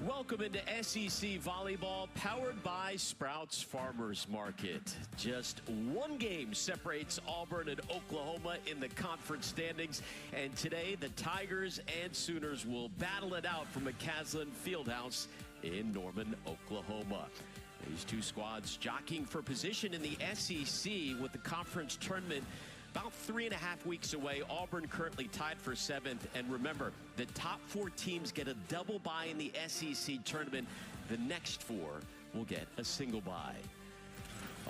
Welcome into SEC Volleyball, powered by Sprouts Farmers Market. Just one game separates Auburn and Oklahoma in the conference standings, and today the Tigers and Sooners will battle it out from McCaslin Fieldhouse in Norman, Oklahoma. These two squads jockeying for position in the SEC with the conference tournament about 3.5 weeks away. Auburn currently tied for 7th. And remember, the top 4 teams get a double bye in the SEC tournament. The next 4 will get a single bye.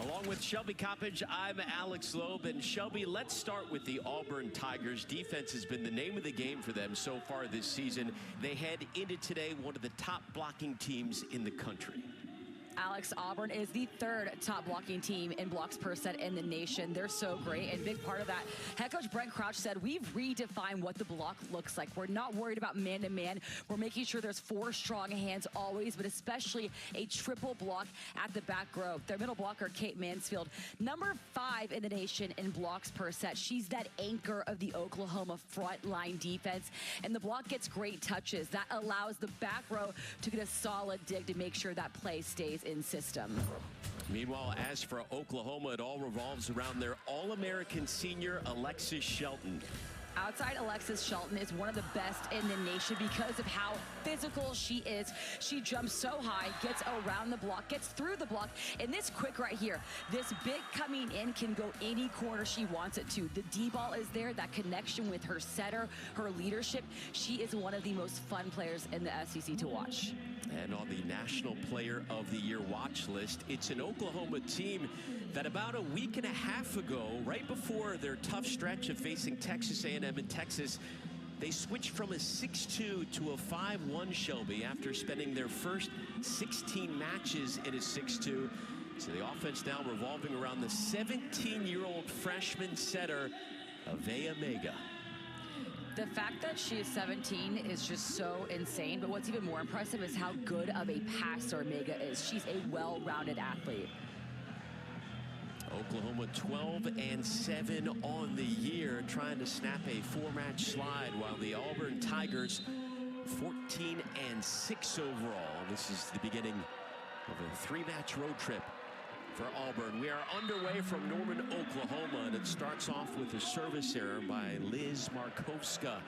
Along with Shelby Coppage, I'm Alex Loeb. And Shelby, let's start with the Auburn Tigers. Defense has been the name of the game for them so far this season. They head into today one of the top blocking teams in the country. Alex, Auburn is the 3rd top blocking team in blocks per set in the nation. They're so great, and big part of that, head coach Brent Crouch said, we've redefined what the block looks like. We're not worried about man-to-man. We're making sure there's 4 strong hands always, but especially a triple block at the back row. Their middle blocker, Kate Mansfield, number 5 in the nation in blocks per set. She's that anchor of the Oklahoma front line defense, and the block gets great touches. That allows the back row to get a solid dig to make sure that play stays in system. Meanwhile, as for Oklahoma, it all revolves around their All-American senior, Alexis Shelton. Outside, Alexis Shelton is one of the best in the nation because of how physical she is. She jumps so high, gets around the block, gets through the block, and this quick right here, this big coming in can go any corner she wants it to. The D-ball is there, that connection with her setter, her leadership. She is one of the most fun players in the SEC to watch. And on the National Player of the Year watch list, it's an Oklahoma team that about a week and a half ago, right before their tough stretch of facing Texas A&M in Texas, they switched from a 6-2 to a 5-1, Shelby, after spending their first 16 matches in a 6-2. So the offense now revolving around the 17-year-old freshman setter, Avea Mega. The fact that she is 17 is just so insane, but what's even more impressive is how good of a passer Mega is. She's a well-rounded athlete. Oklahoma 12-7 on the year, trying to snap a 4-match slide, while the Auburn Tigers 14-6 overall. This is the beginning of a 3-match road trip for Auburn. We are underway from Norman, Oklahoma, and it starts off with a service error by Liz Markowska.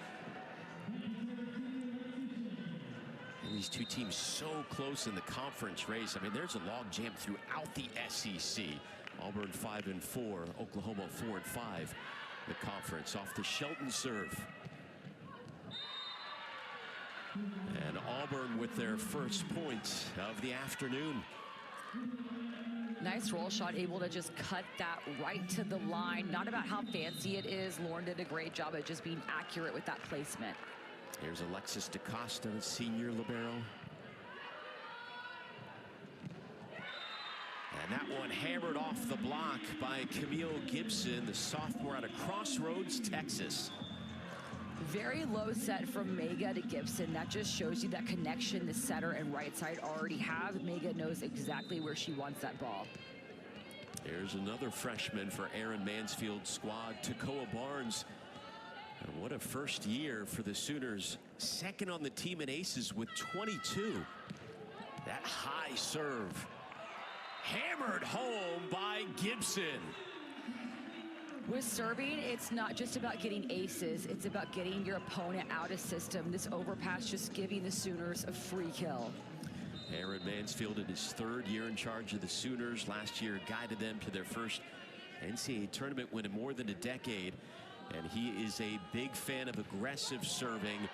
And these two teams so close in the conference race. I mean, there's a log jam throughout the SEC. Auburn 5-4, Oklahoma 4-5. The conference off the Shelton serve. And Auburn with their first point of the afternoon. Nice roll shot, able to just cut that right to the line. Not about how fancy it is. Lauren did a great job at just being accurate with that placement. Here's Alexis DaCosta, the senior libero. And that one hammered off the block by Camille Gibson, the sophomore out of Crossroads, Texas. Very low set from Mega to Gibson. That just shows you that connection the setter and right side already have. Mega knows exactly where she wants that ball. There's another freshman for Aaron Mansfield's squad, Takoa Barnes. And what a first year for the Sooners. 2nd on the team in aces with 22. That high serve. Hammered home by Gibson. With serving, it's not just about getting aces. It's about getting your opponent out of system. This overpass just giving the Sooners a free kill. Aaron Mansfield in his 3rd year in charge of the Sooners. Last year guided them to their first NCAA tournament win in more than a decade. And he is a big fan of aggressive serving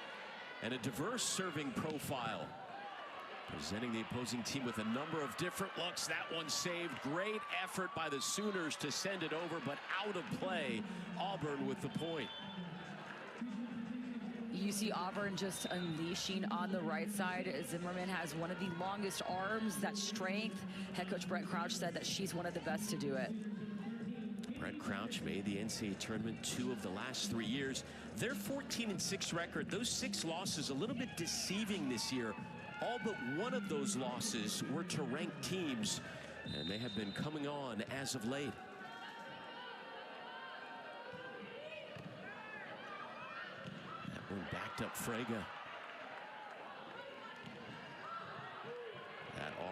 and a diverse serving profile. Presenting the opposing team with a number of different looks. That one saved. Great effort by the Sooners to send it over, but out of play. Auburn with the point. You see Auburn just unleashing on the right side. Zimmerman has one of the longest arms, that strength. Head coach Brent Crouch said that she's one of the best to do it. Brent Crouch made the NCAA tournament 2 of the last 3 years. Their 14-6 record, those 6 losses, a little bit deceiving this year. All but one of those losses were to ranked teams, and they have been coming on as of late. That one backed up Fraga.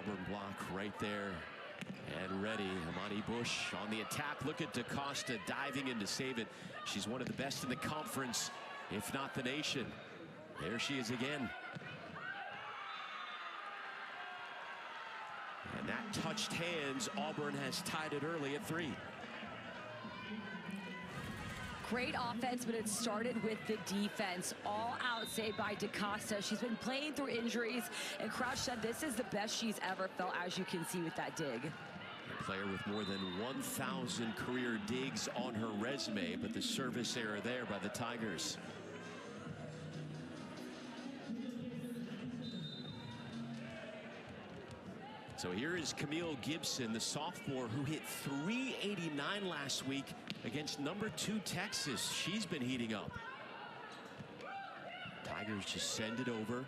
Auburn block right there and ready. Amani Bush on the attack. Look at DaCosta diving in to save it. She's one of the best in the conference, if not the nation. There she is again. And that touched hands. Auburn has tied it early at 3. Great offense, but it started with the defense. All out saved by DaCosta. She's been playing through injuries, and Crouch said this is the best she's ever felt, as you can see with that dig. A player with more than 1,000 career digs on her resume, but the service error there by the Tigers. So here is Camille Gibson, the sophomore who hit .389 last week against number 2 Texas. She's been heating up. Tigers just send it over.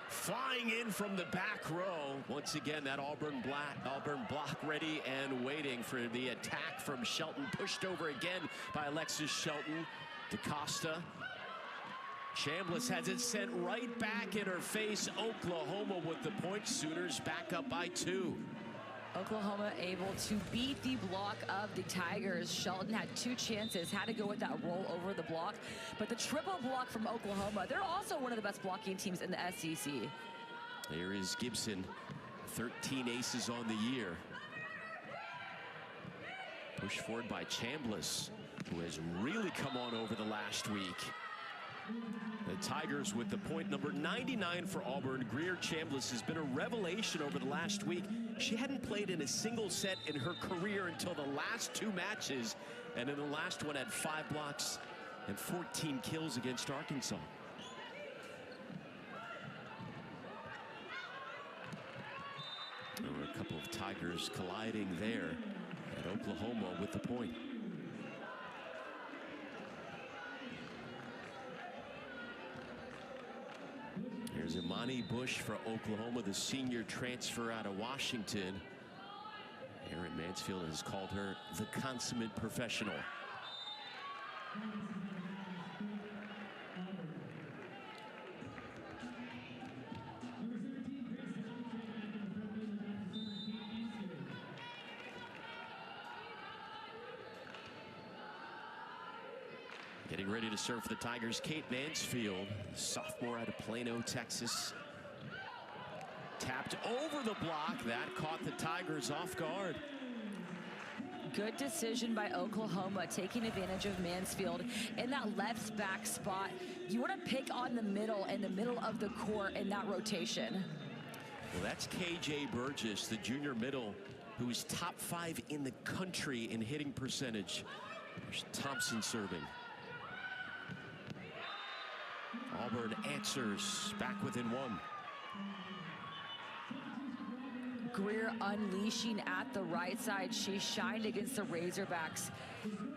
Flying in from the back row. Once again, that Auburn block ready and waiting for the attack from Shelton. Pushed over again by Alexis Shelton. DaCosta. Chambliss has it sent right back in her face. Oklahoma with the point. Sooners back up by 2. Oklahoma able to beat the block of the Tigers. Shelton had 2 chances, had to go with that roll over the block. But the triple block from Oklahoma, they're also one of the best blocking teams in the SEC. There is Gibson, 13 aces on the year. Pushed forward by Chambliss, who has really come on over the last week. The Tigers with the point, number 99 for Auburn. Greer Chambliss has been a revelation over the last week. She hadn't played in a single set in her career until the last 2 matches, and in the last one had 5 blocks and 14 kills against Arkansas. There were a couple of Tigers colliding there, and Oklahoma with the point. Here's Imani Bush for Oklahoma, the senior transfer out of Washington. Aaron Mansfield has called her the consummate professional. Getting ready to serve for the Tigers, Kate Mansfield, sophomore out of Plano, Texas. Tapped over the block. That caught the Tigers off guard. Good decision by Oklahoma, taking advantage of Mansfield in that left back spot. You want to pick on the middle, in the middle of the court in that rotation. Well, that's KJ Burgess, the junior middle, who is top 5 in the country in hitting percentage. There's Thompson serving. Auburn answers back within 1. Greer unleashing at the right side. She shined against the Razorbacks.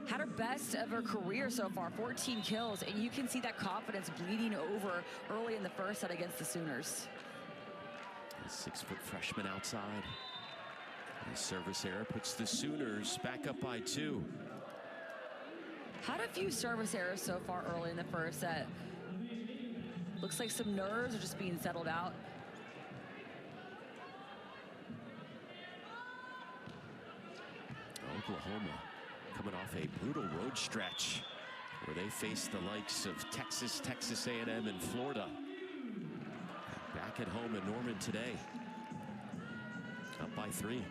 Had her best of her career so far, 14 kills, and you can see that confidence bleeding over early in the first set against the Sooners. A 6-foot freshman outside. The service error puts the Sooners back up by 2. Had a few service errors so far early in the first set. Looks like some nerves are just being settled out. Oklahoma coming off a brutal road stretch where they face the likes of Texas, Texas A&M, and Florida. Back at home in Norman today. Up by 3.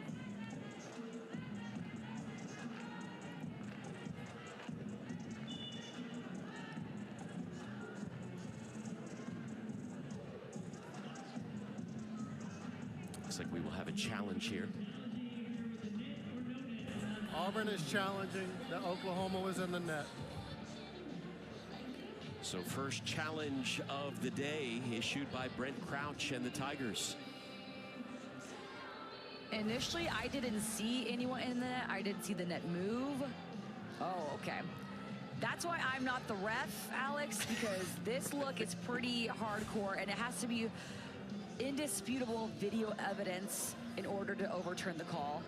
Looks like we will have a challenge here. Auburn is challenging. The Oklahoma was in the net. So first challenge of the day issued by Brent Crouch and the Tigers. Initially, I didn't see anyone in the net. I didn't see the net move. Oh, okay. That's why I'm not the ref, Alex, because this look is pretty hardcore, and it has to be indisputable video evidence in order to overturn the call.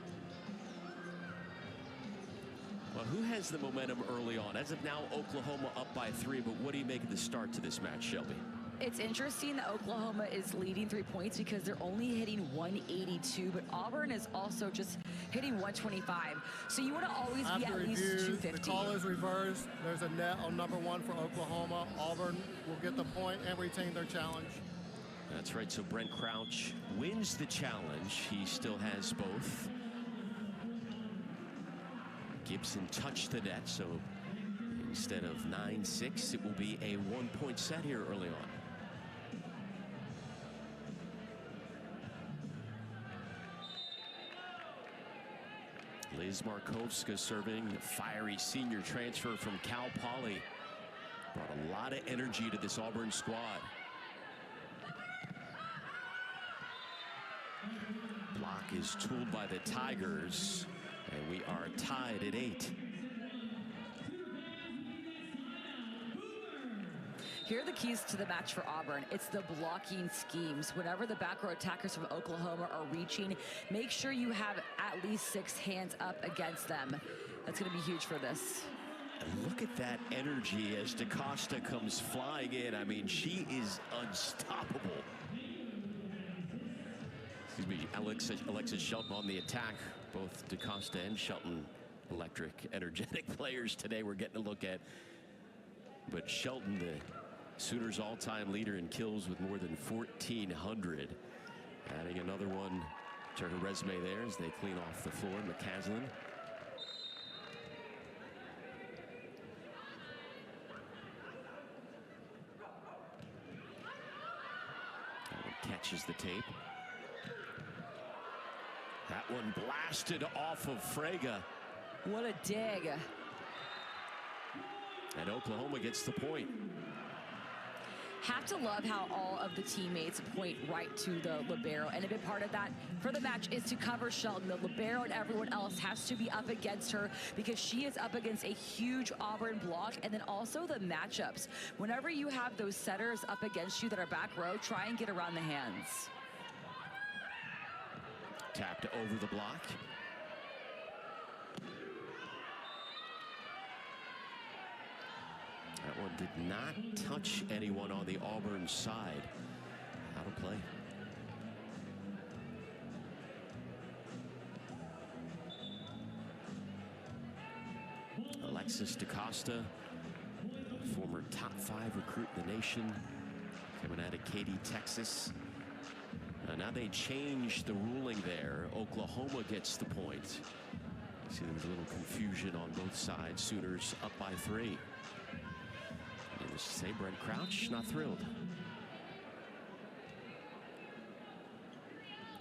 Well, who has the momentum early on? As of now, Oklahoma up by 3, but what do you make of the start to this match, Shelby? It's interesting that Oklahoma is leading 3 points because they're only hitting 182, but Auburn is also just hitting 125. So you want to always be at least 250. The call is reversed. There's a net on #1 for Oklahoma. Auburn will get the point and retain their challenge. That's right, so Brent Crouch wins the challenge. He still has both. Gibson touched the net, so instead of 9-6, it will be a 1-point set here early on. Liz Markovska serving, the fiery senior transfer from Cal Poly. Brought a lot of energy to this Auburn squad. Block is tooled by the Tigers, and we are tied at 8. Here are the keys to the match for Auburn. It's the blocking schemes. Whenever the back row attackers from Oklahoma are reaching, make sure you have at least 6 hands up against them. That's going to be huge for this. And look at that energy as DaCosta comes flying in. I mean, she is unstoppable. Excuse me, Alexis Shelton on the attack. Both DaCosta and Shelton, electric, energetic players today we're getting a look at. But Shelton, the Sooners' all-time leader in kills with more than 1,400. Adding another one to her resume there as they clean off the floor. McCaslin. Catches the tape. That one blasted off of Frega. What a dig. And Oklahoma gets the point. Have to love how all of the teammates point right to the libero, and a big part of that for the match is to cover Shelton. The libero and everyone else has to be up against her because she is up against a huge Auburn block. And then also the matchups. Whenever you have those setters up against you that are back row, try and get around the hands. Tapped over the block. That one did not touch anyone on the Auburn side. Out of play. Alexis DaCosta, former top 5 recruit in the nation, coming out of Katy, Texas. Now they changed the ruling there. Oklahoma gets the point. See, there was a little confusion on both sides. Sooners up by 3. Needless to say, Brent Crouch not thrilled.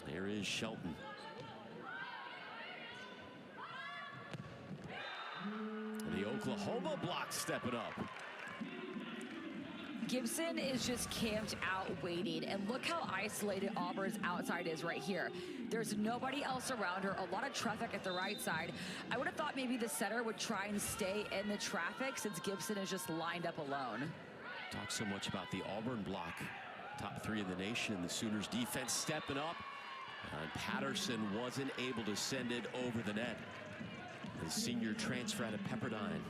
There is Shelton. And the Oklahoma block stepping up. Gibson is just camped out waiting, and look how isolated Auburn's outside is right here. There's nobody else around her, a lot of traffic at the right side. I would have thought maybe the setter would try and stay in the traffic since Gibson is just lined up alone. Talk so much about the Auburn block. Top 3 in the nation. The Sooners defense stepping up. And Patterson wasn't able to send it over the net. The senior transfer out of Pepperdine.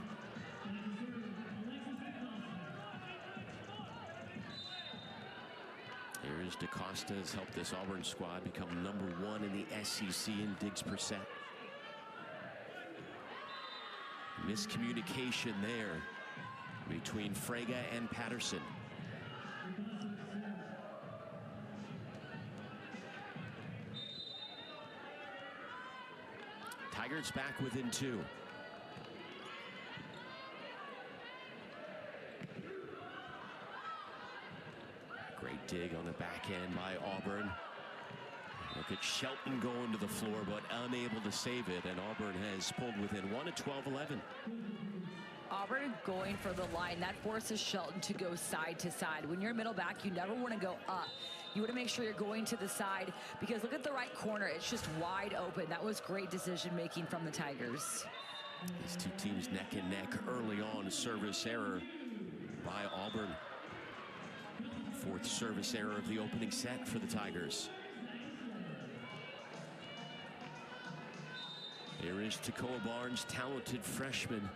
Here is DaCosta, has helped this Auburn squad become #1 in the SEC in digs per set. Miscommunication there between Frega and Patterson. Tigers back within 2. Great dig on the back end by Auburn. Look at Shelton going to the floor, but unable to save it, and Auburn has pulled within 1 at 12-11. Auburn going for the line. That forces Shelton to go side to side. When you're middle back, you never want to go up. You want to make sure you're going to the side because look at the right corner. It's just wide open. That was great decision making from the Tigers. These two teams neck and neck early on. Service error by Auburn. 4th service error of the opening set for the Tigers. Here is Takoa Barnes, talented freshman.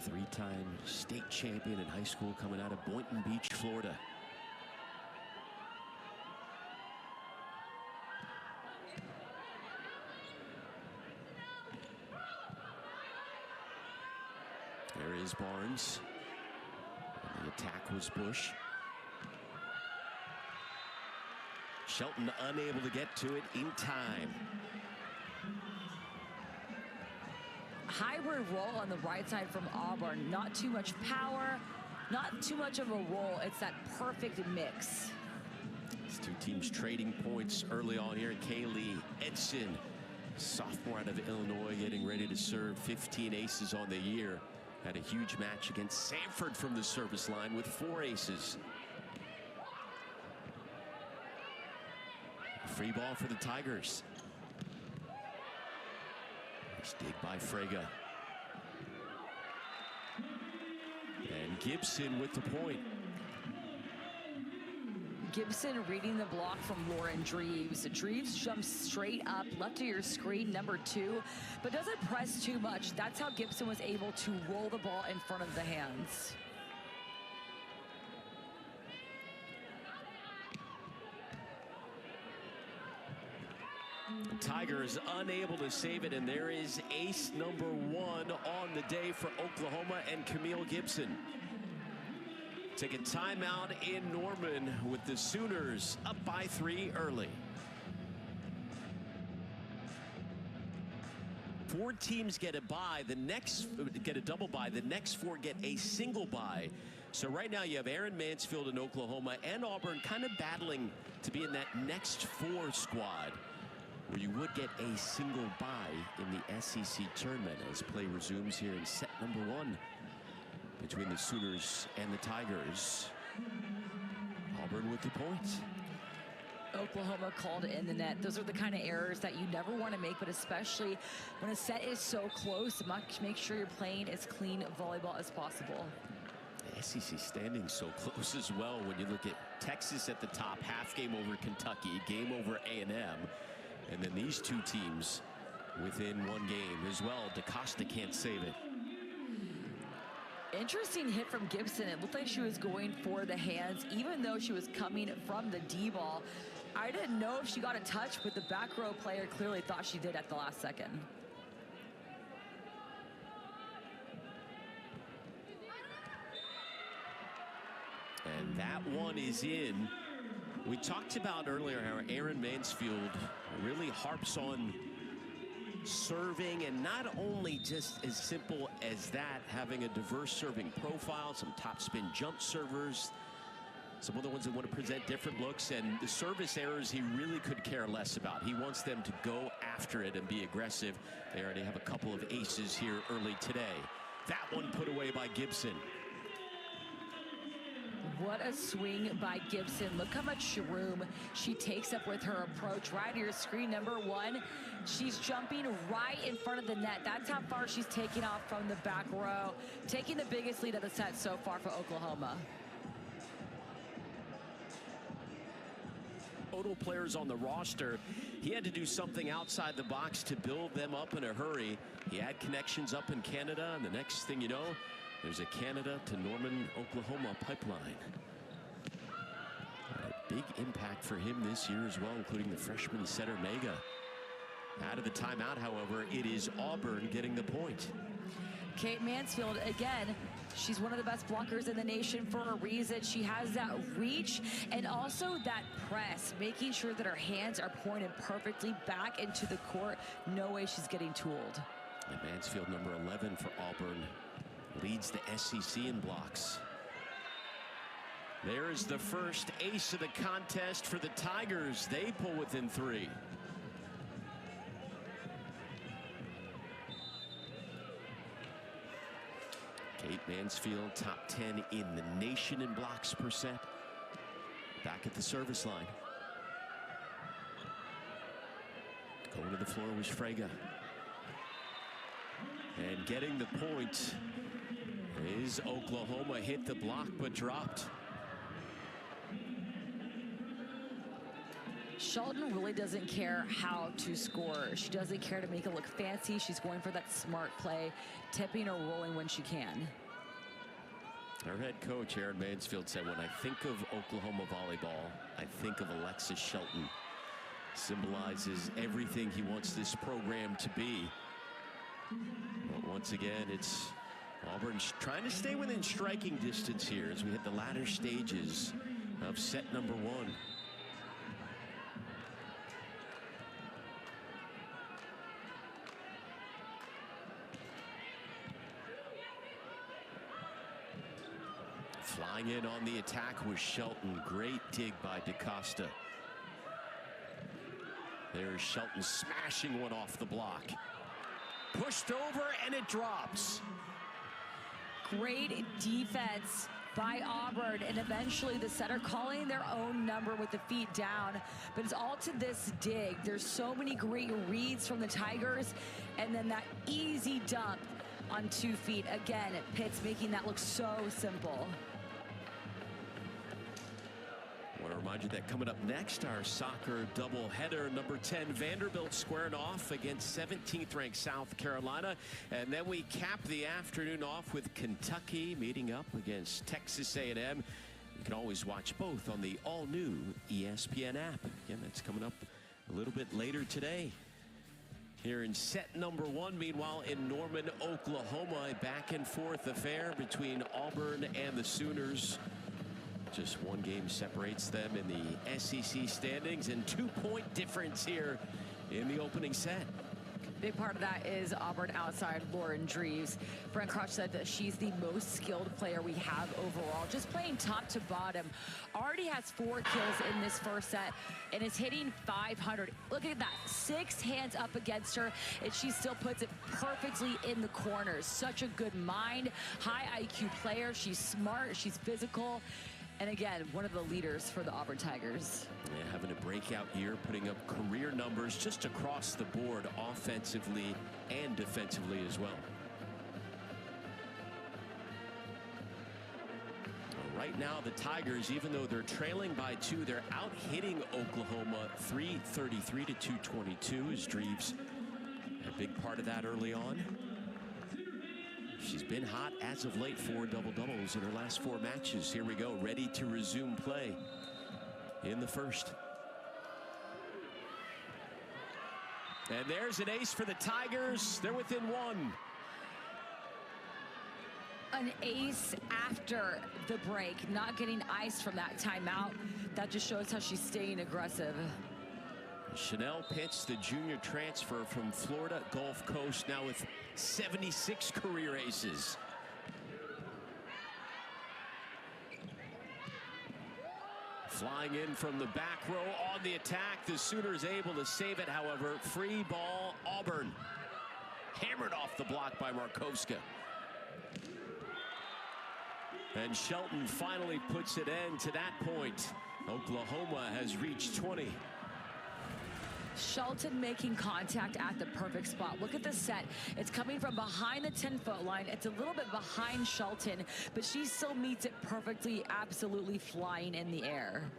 Three-time state champion in high school, coming out of Boynton Beach, Florida. There is Barnes. And the attack was Bush. Shelton unable to get to it in time. Hybrid roll on the right side from Auburn. Not too much power, not too much of a roll. It's that perfect mix. These two teams trading points early on here. Kaylee Edson, sophomore out of Illinois, getting ready to serve. 15 aces on the year. Had a huge match against Sanford from the service line with 4 aces. Free ball for the Tigers. Nice dig by Frege. And Gibson with the point. Gibson reading the block from Lauren Dreves. Dreves jumps straight up, left of your screen, number 2, but doesn't press too much. That's how Gibson was able to roll the ball in front of the hands. Tigers unable to save it, and there is ace number 1 on the day for Oklahoma and Camille Gibson. Take a timeout in Norman with the Sooners up by 3 early. 4 teams get a bye. The next get a double bye. The next 4 get a single bye. So right now you have Aaron Mansfield in Oklahoma and Auburn kind of battling to be in that next 4 squad, where you would get a single bye in the SEC tournament as play resumes here in set number 1 between the Sooners and the Tigers. Auburn with the point. Oklahoma called in the net. Those are the kind of errors that you never want to make, but especially when a set is so close, make sure you're playing as clean volleyball as possible. The SEC standing so close as well when you look at Texas at the top, half game over Kentucky, game over A&M. And then these 2 teams within 1 game as well. DaCosta can't save it. Interesting hit from Gibson. It looked like she was going for the hands, even though she was coming from the D-ball. I didn't know if she got a touch, but the back row player clearly thought she did at the last second. And that one is in. We talked about earlier how Aaron Mansfield really harps on serving, and not only just as simple as that, having a diverse serving profile, some top spin jump servers, some other ones that want to present different looks, and the service errors he really could care less about. He wants them to go after it and be aggressive. They already have a couple of aces here early today. That one put away by Gibson. What a swing by Gibson. Look how much room she takes up with her approach. Right to your screen, number 1. She's jumping right in front of the net. That's how far she's taking off from the back row. Taking the biggest lead of the set so far for Oklahoma. Total players on the roster. He had to do something outside the box to build them up in a hurry. He had connections up in Canada, and the next thing you know, there's a Canada to Norman, Oklahoma pipeline. A big impact for him this year as well, including the freshman setter Mega. Out of the timeout, however, it is Auburn getting the point. Kate Mansfield, again, she's one of the best blockers in the nation for a reason. She has that reach and also that press, making sure that her hands are pointed perfectly back into the court. No way she's getting tooled. And Mansfield, number 11 for Auburn, leads the SEC in blocks. There is the first ace of the contest for the Tigers. They pull within 3. Kate Mansfield, top 10 in the nation in blocks per set. Back at the service line. Going to the floor was Frege. And getting the point is Oklahoma. Hit the block but dropped. Shelton really doesn't care how to score. She doesn't care to make it look fancy. She's going for that smart play, tipping or rolling when she can. Our head coach, Aaron Mansfield, said, when I think of Oklahoma volleyball, I think of Alexis Shelton. Symbolizes everything he wants this program to be. But once again, it's Auburn trying to stay within striking distance here as we hit the latter stages of set number 1. Flying in on the attack was Shelton. Great dig by DaCosta. There's Shelton smashing one off the block. Pushed over and it drops. Great defense by Auburn, and eventually the setter calling their own number with the feet down, but it's all to this dig. There's so many great reads from the Tigers, and then that easy dump on 2 feet. Again, Pitts making that look so simple. I want to remind you that coming up next, our soccer doubleheader, number 10 Vanderbilt squaring off against 17th ranked South Carolina, and then we cap the afternoon off with Kentucky meeting up against Texas A&M. You can always watch both on the all-new ESPN app. Again, that's coming up a little bit later today. Here in set number 1, meanwhile in Norman, Oklahoma, a back and forth affair between Auburn and the Sooners. Just 1 game separates them in the SEC standings, and 2-point difference here in the opening set. Big part of that is Auburn outside Lauren Dreves. Brent Crouch said that she's the most skilled player we have overall. Just playing top to bottom. Already has 4 kills in this first set and is hitting 500. Look at that, 6 hands up against her, and she still puts it perfectly in the corners. Such a good mind, high IQ player. She's smart, she's physical. And again, one of the leaders for the Auburn Tigers. Yeah, having a breakout year, putting up career numbers just across the board, offensively and defensively as well. Right now, the Tigers, even though they're trailing by 2, they're out hitting Oklahoma 333 to 222. As Dreves, a big part of that early on. She's been hot as of late, 4 double-doubles in her last 4 matches. Here we go, ready to resume play in the first. And there's an ace for the Tigers. They're within 1. An ace after the break, not getting iced from that timeout. That just shows how she's staying aggressive. Chanel Pitts, the junior transfer from Florida Gulf Coast, now with 76 career aces. Flying in from the back row on the attack. The Sooners able to save it, however. Free ball, Auburn. Hammered off the block by Markowska. And Shelton finally puts it end to that point. Oklahoma has reached 20. Shelton making contact at the perfect spot. Look at the set. It's coming from behind the 10-foot line. It's a little bit behind Shelton, but she still meets it perfectly, absolutely flying in the air.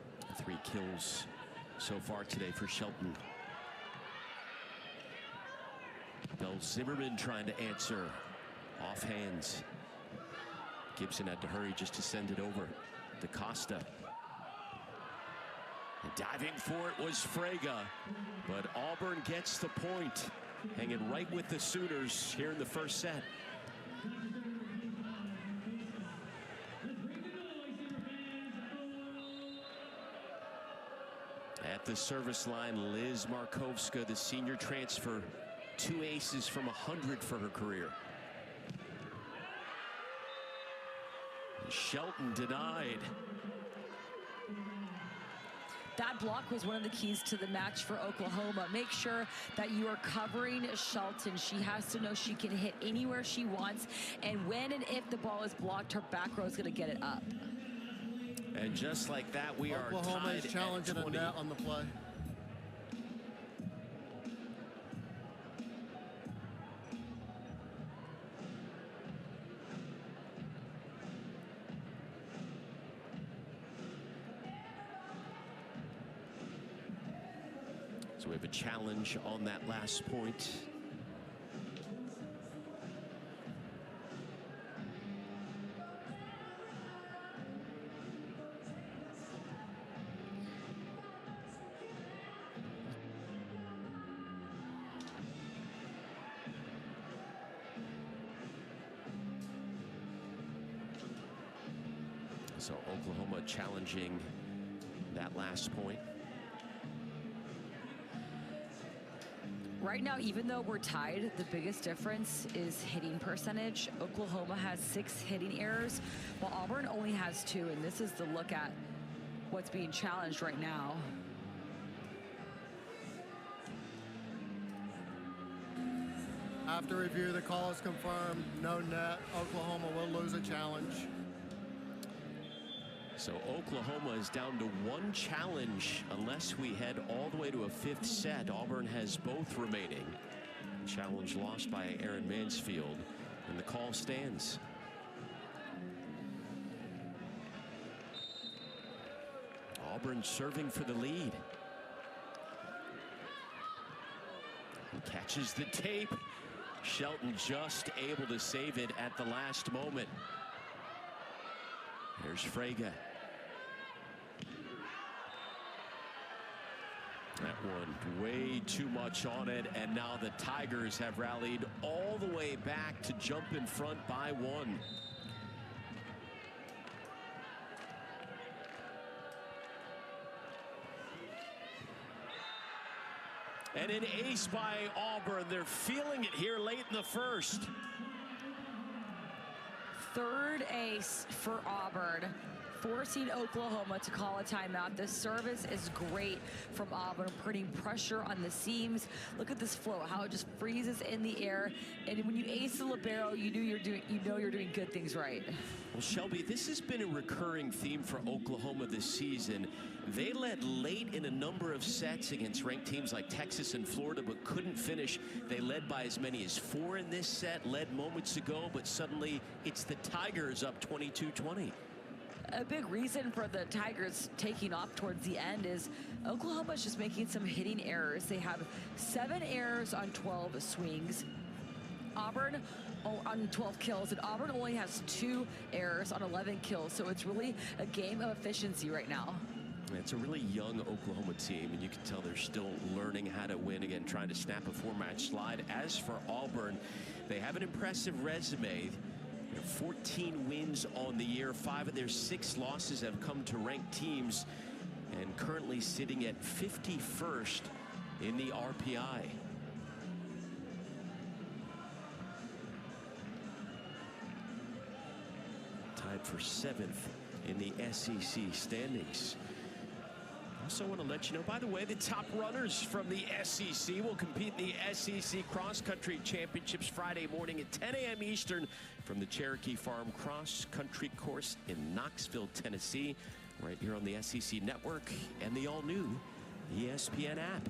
3 kills so far today for Shelton. Bell Zimmerman trying to answer. Off hands. Gibson had to hurry just to send it over. DaCosta. Diving for it was Fraga, but Auburn gets the point, hanging right with the Sooners here in the first set. At the service line, Liz Markowska, the senior transfer, 2 aces from 100 for her career. Shelton denied. That block was one of the keys to the match for Oklahoma. Make sure that you are covering Shelton. She has to know she can hit anywhere she wants, and when and if the ball is blocked, her back row is going to get it up. And just like that, we are Oklahoma tied is challenging at 20. a net on the play. So we have a challenge on that last point. So Oklahoma challenging that last point. Right now, even though we're tied, the biggest difference is hitting percentage. Oklahoma has 6 hitting errors, while Auburn only has 2, and this is the look at what's being challenged right now. After review, the call is confirmed. No net. Oklahoma will lose a challenge. So Oklahoma is down to 1 challenge unless we head all the way to a 5th set. Auburn has both remaining. Challenge lost by Aaron Mansfield, and the call stands. Auburn serving for the lead. He catches the tape. Shelton just able to save it at the last moment. There's Frege. That one way too much on it, and now the Tigers have rallied all the way back to jump in front by 1. And an ace by Auburn. They're feeling it here late in the first. 3rd ace for Auburn, forcing Oklahoma to call a timeout. The service is great from Auburn, putting pressure on the seams. Look at this flow, how it just freezes in the air. And when you ace the libero, you know you're doing good things right. Well, Shelby, this has been a recurring theme for Oklahoma this season. They led late in a number of sets against ranked teams like Texas and Florida, but couldn't finish. They led by as many as 4 in this set, led moments ago, but suddenly it's the Tigers up 22-20. A big reason for the Tigers taking off towards the end is Oklahoma's just making some hitting errors. They have 7 errors on 12 swings. Auburn on 12 kills, and Auburn only has 2 errors on 11 kills. So it's really a game of efficiency right now. It's a really young Oklahoma team, and you can tell they're still learning how to win, again, trying to snap a 4-match slide. As for Auburn, they have an impressive resume. 14 wins on the year. 5 of their 6 losses have come to ranked teams, and currently sitting at 51st in the RPI. Tied for 7th in the SEC standings. Also want to let you know, by the way, the top runners from the SEC will compete in the SEC Cross Country Championships Friday morning at 10 a.m. Eastern from the Cherokee Farm Cross Country Course in Knoxville, Tennessee, right here on the SEC Network and the all-new ESPN app.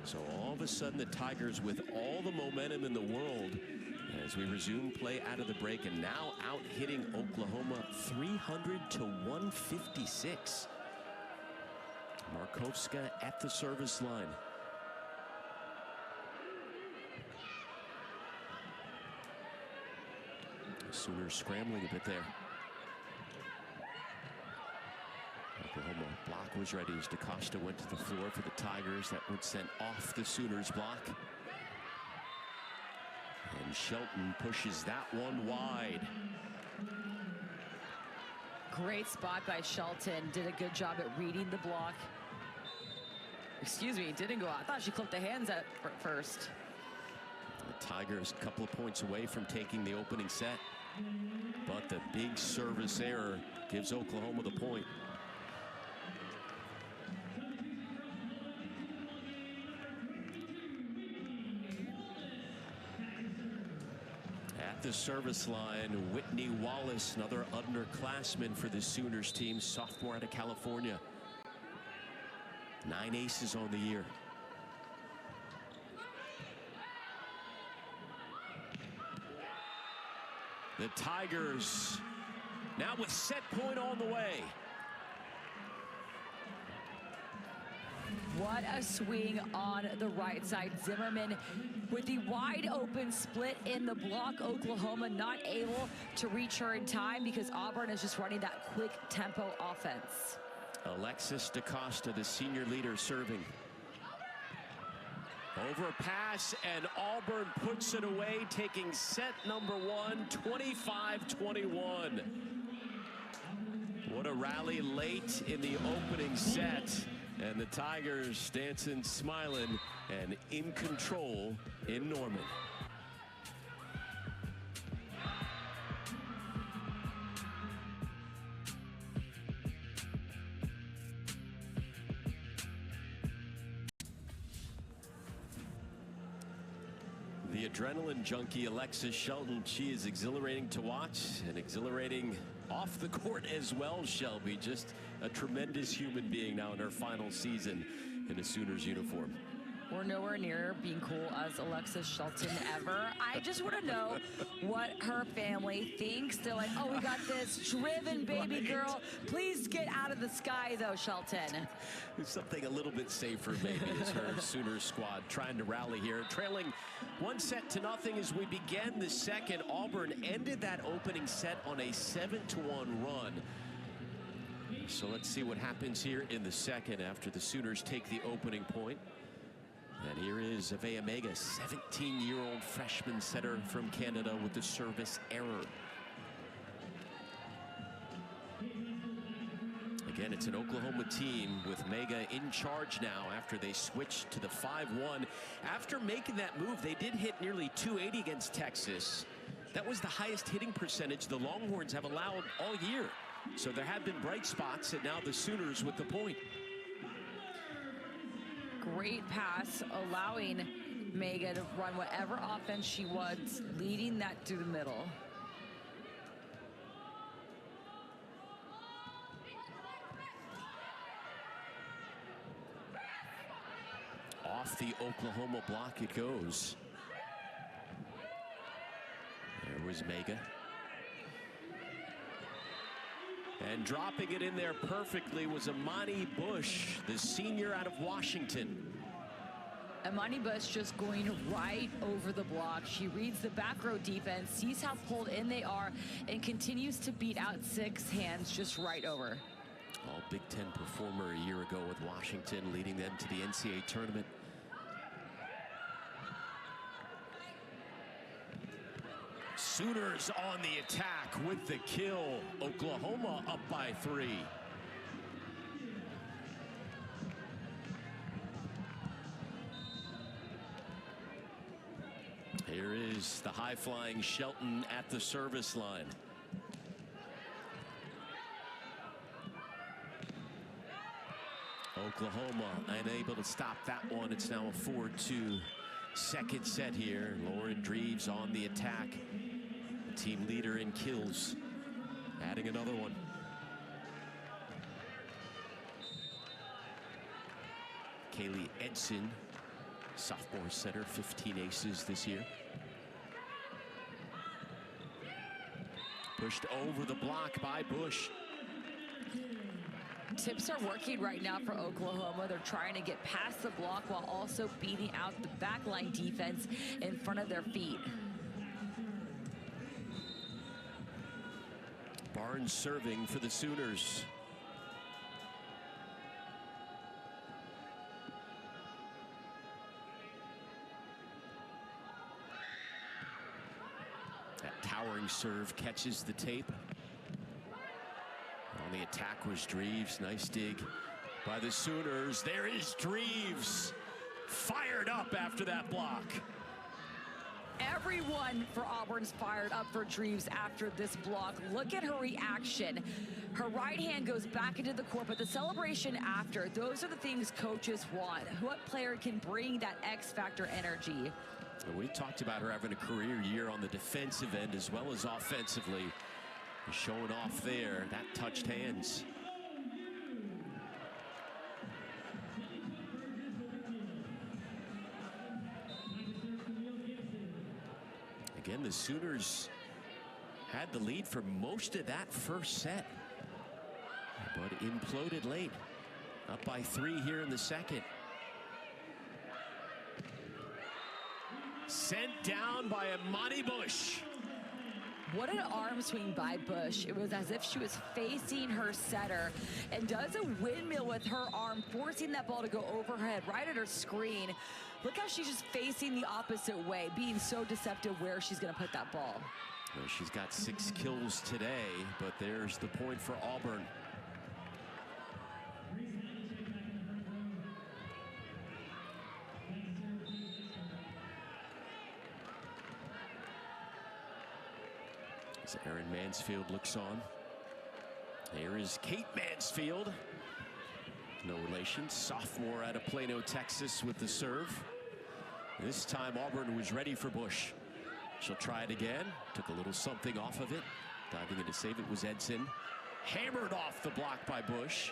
So all of a sudden, the Tigers, with all the momentum in the world, as we resume play out of the break, and now out hitting Oklahoma 300-156. Markovska at the service line. Sooners scrambling a bit there. Oklahoma block was ready as DaCosta went to the floor for the Tigers. That would send off the Sooners block. And Shelton pushes that one wide. Great spot by Shelton. Did a good job at reading the block. Excuse me, didn't go out. I thought she clipped the hands at first. The Tigers a couple of points away from taking the opening set. But the big service error gives Oklahoma the point. At the service line, Whitney Wallace, another underclassman for the Sooners team, sophomore out of California. 9 aces on the year. The Tigers now with set point on the way. What a swing on the right side. Zimmerman with the wide open split in the block. Oklahoma not able to reach her in time because Auburn is just running that quick tempo offense. Alexis DaCosta, the senior leader, serving. Overpass, and Auburn puts it away, taking set number 1, 25-21. What a rally late in the opening set. And the Tigers dancing, smiling, and in control in Norman. The adrenaline junkie Alexis Shelton, she is exhilarating to watch and exhilarating off the court as well, Shelby. Just a tremendous human being now in her final season in a Sooners uniform. We're nowhere near being cool as Alexis Shelton ever. I just want to know what her family thinks. They're like, oh, we got this driven baby girl. Please get out of the sky, though, Shelton. Something a little bit safer, maybe, is her Sooners squad trying to rally here. Trailing 1-0 as we begin the second. Auburn ended that opening set on a 7-1 run. So let's see what happens here in the second after the Sooners take the opening point. And here is Avea Mega, 17-year-old freshman setter from Canada with the service error. Again, it's an Oklahoma team with Mega in charge now after they switched to the 5-1. After making that move, they did hit nearly 280 against Texas. That was the highest hitting percentage the Longhorns have allowed all year. So there have been bright spots, and now the Sooners with the point. Great pass, allowing Mega to run whatever offense she wants, leading that through the middle. Off the Oklahoma block it goes. There was Mega. And dropping it in there perfectly was Amani Bush, the senior out of Washington. Amani Bush just going right over the block. She reads the back row defense, sees how pulled in they are, and continues to beat out 6 hands just right over. All Big Ten performer a year ago with Washington, leading them to the NCAA tournament. Sooners on the attack with the kill. Oklahoma up by 3. Here is the high-flying Shelton at the service line. Oklahoma unable to stop that one. It's now a 4-2 second set here. Lauren Dreves on the attack. Team leader in kills, adding another one. Kaylee Edson, sophomore setter, 15 aces this year. Pushed over the block by Bush. Tips are working right now for Oklahoma. They're trying to get past the block while also beating out the backline defense in front of their feet. Barnes serving for the Sooners. That towering serve catches the tape. On the attack was Dreves. Nice dig by the Sooners. There is Dreves, fired up after that block. Everyone for Auburn's fired up for Dreves after this block. Look at her reaction. Her right hand goes back into the court, but the celebration after, those are the things coaches want. What player can bring that X-factor energy? And we talked about her having a career year on the defensive end as well as offensively. Showing off there, that touched hands. Again, the Sooners had the lead for most of that first set, but imploded late. Up by 3 here in the second. Sent down by Imani Bush. What an arm swing by Bush. It was as if she was facing her setter and does a windmill with her arm, forcing that ball to go over her head, right at her screen. Look how she's just facing the opposite way, being so deceptive where she's going to put that ball. Well, she's got 6 kills today, but there's the point for Auburn. As Erin Mansfield looks on. Here is Kate Mansfield. No relation, sophomore out of Plano, Texas with the serve. This time Auburn was ready for Bush. She'll try it again. Took a little something off of it. Diving in to save it was Edson. Hammered off the block by Bush.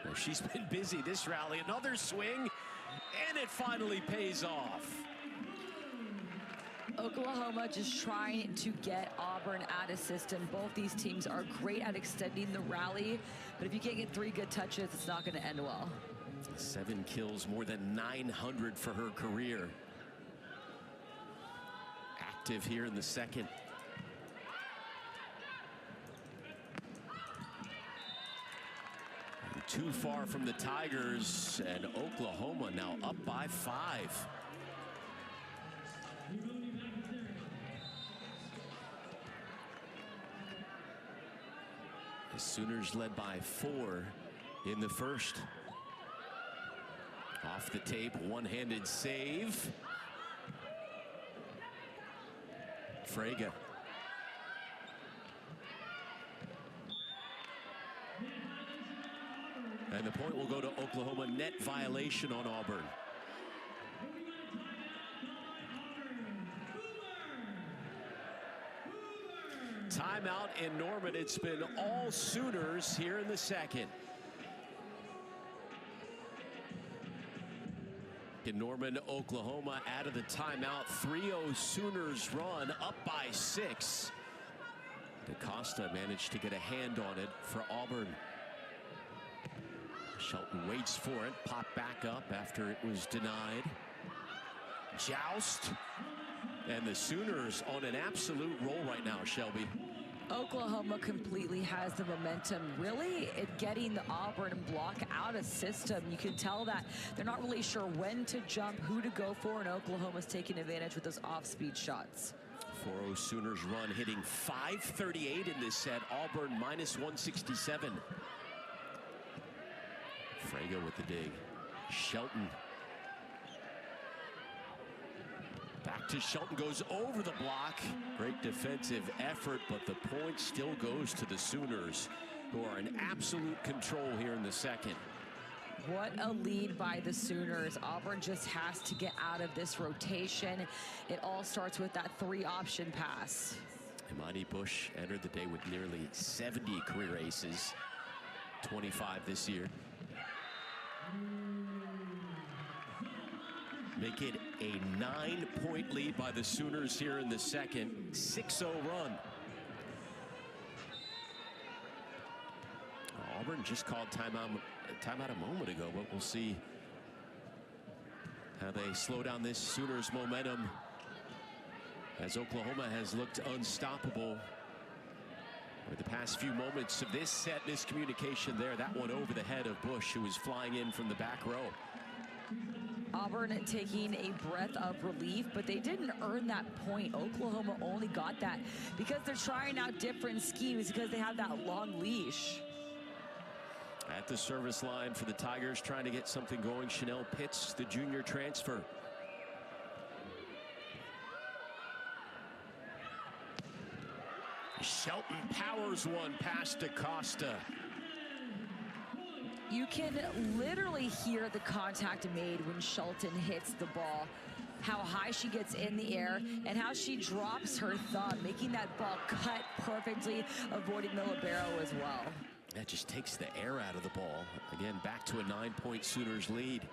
Well, she's been busy this rally. Another swing, and it finally pays off. Oklahoma just trying to get Auburn out of system. Both these teams are great at extending the rally, but if you can't get 3 good touches, it's not going to end well. 7 kills, more than 900 for her career. Active here in the second. And too far from the Tigers, and Oklahoma now up by 5. The Sooners led by 4 in the first. Off the tape, one-handed save. Frege. And the point will go to Oklahoma. Net violation on Auburn. Timeout in Norman. It's been all Sooners here in the second. In Norman, Oklahoma, out of the timeout. 3-0 Sooners run, up by 6. DaCosta managed to get a hand on it for Auburn. Shelton waits for it, popped back up after it was denied. Joust. And the Sooners on an absolute roll right now, Shelby. Oklahoma completely has the momentum, really getting the Auburn block out of system. You can tell that they're not really sure when to jump, who to go for, and Oklahoma's taking advantage with those off-speed shots. 4-0 Sooners run, hitting .538 in this set. Auburn minus 167. Frege with the dig. Shelton. Back to Shelton, goes over the block. Great defensive effort, but the point still goes to the Sooners, who are in absolute control here in the second. What a lead by the Sooners. Auburn just has to get out of this rotation. It all starts with that 3-option pass. Imani Bush entered the day with nearly 70 career aces, 25 this year. Make it a 9-point lead by the Sooners here in the second. 6-0 run. Auburn just called timeout a moment ago, but we'll see how they slow down this Sooners momentum, as Oklahoma has looked unstoppable with the past few moments of this set. Miscommunication there. That one over the head of Bush, who was flying in from the back row. Auburn taking a breath of relief, but they didn't earn that point. Oklahoma only got that because they're trying out different schemes, because they have that long leash. At the service line for the Tigers, trying to get something going, Chanel Pitts, the junior transfer. Shelton powers one past DaCosta. You can literally hear the contact made when Shelton hits the ball, how high she gets in the air, and how she drops her thumb, making that ball cut perfectly, avoiding the libero as well. That just takes the air out of the ball. Again, back to a 9-point Sooners lead.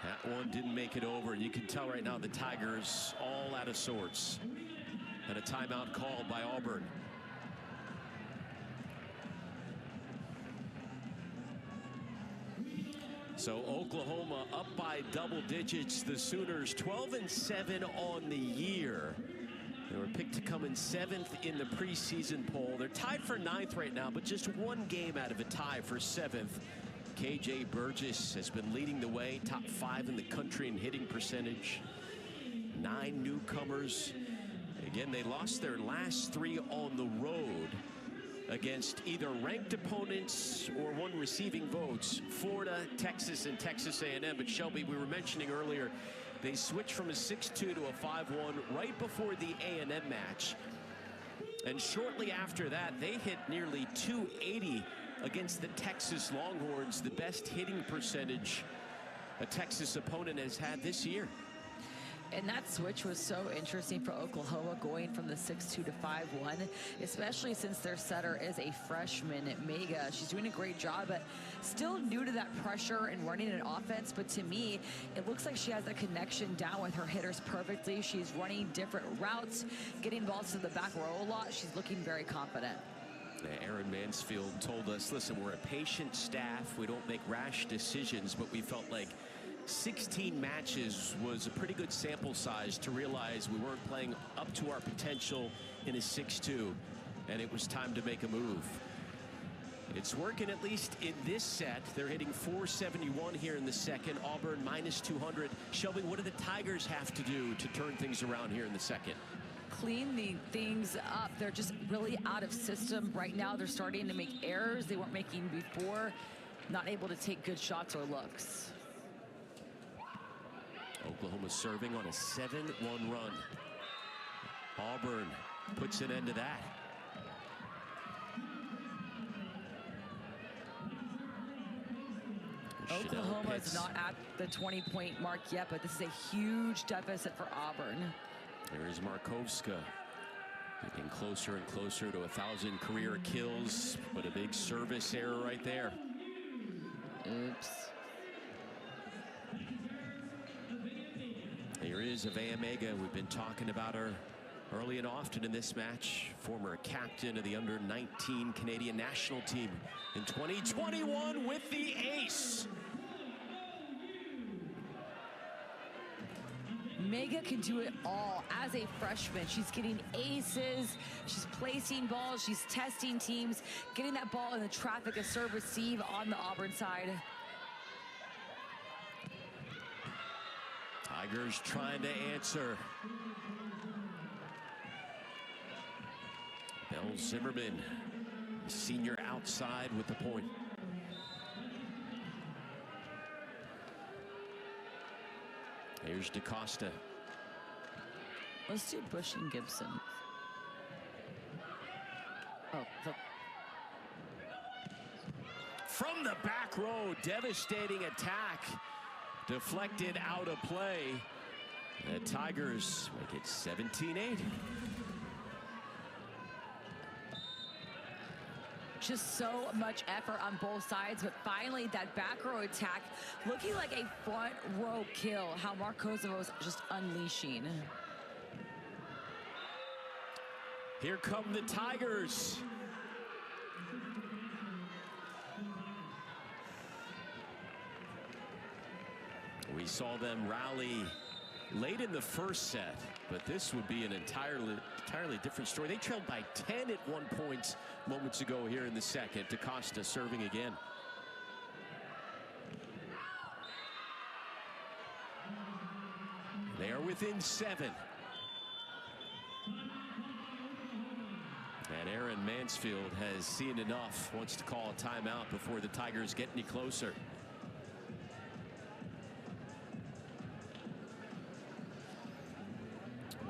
That one didn't make it over, and you can tell right now the Tigers all out of sorts. And a timeout called by Auburn. So Oklahoma up by double digits. The Sooners 12-7 on the year. They were picked to come in 7th in the preseason poll. They're tied for 9th right now, but just one game out of a tie for 7th. KJ Burgess has been leading the way, top 5 in the country in hitting percentage. 9 newcomers. Again, they lost their last 3 on the road against either ranked opponents or won receiving votes. Florida, Texas, and Texas A&M. But Shelby, we were mentioning earlier, they switched from a 6-2 to a 5-1 right before the A&M match. And shortly after that, they hit nearly 280 against the Texas Longhorns, the best hitting percentage a Texas opponent has had this year. And that switch was so interesting for Oklahoma, going from the 6-2 to 5-1, especially since their setter is a freshman, Mega. She's doing a great job, but still new to that pressure and running an offense. But to me, it looks like she has that connection down with her hitters perfectly. She's running different routes, getting balls to the back row a lot. She's looking very confident. Aaron Mansfield told us, listen, we're a patient staff. We don't make rash decisions, but we felt like 16 matches was a pretty good sample size to realize we weren't playing up to our potential in a 6-2, and it was time to make a move. It's working, at least in this set. They're hitting .471 here in the second. Auburn -200. Shelby, what do the Tigers have to do to turn things around here in the second? Clean the things up. They're just really out of system right now. They're starting to make errors they weren't making before, not able to take good shots or looks. Oklahoma serving on a 7-1 run. Auburn puts an end to that. Oklahoma is not at the 20-point mark yet, but this is a huge deficit for Auburn. There's Markovska getting closer and closer to 1,000 career kills, but a big service error right there. Oops. Here is Avea Mega. We've been talking about her early and often in this match. Former captain of the under-19 Canadian national team in 2021 with the ace. Mega can do it all as a freshman. She's getting aces, she's placing balls, she's testing teams, getting that ball in the traffic, a serve receive on the Auburn side. Tigers trying to answer. Belle Zimmerman, senior outside with the point. Here's DaCosta. Let's do Bush and Gibson. Oh, From the back row, devastating attack. Deflected out of play. The Tigers make it 17-8. just so much effort on both sides, but finally that back row attack looking like a front row kill. How Mark Kosovo's just unleashing. Here come the Tigers. We saw them rally late in the first set, but this would be an entirely different story. They trailed by 10 at one point moments ago here in the second. DaCosta serving again. They are within 7. And Aaron Mansfield has seen enough, wants to call a timeout before the Tigers get any closer.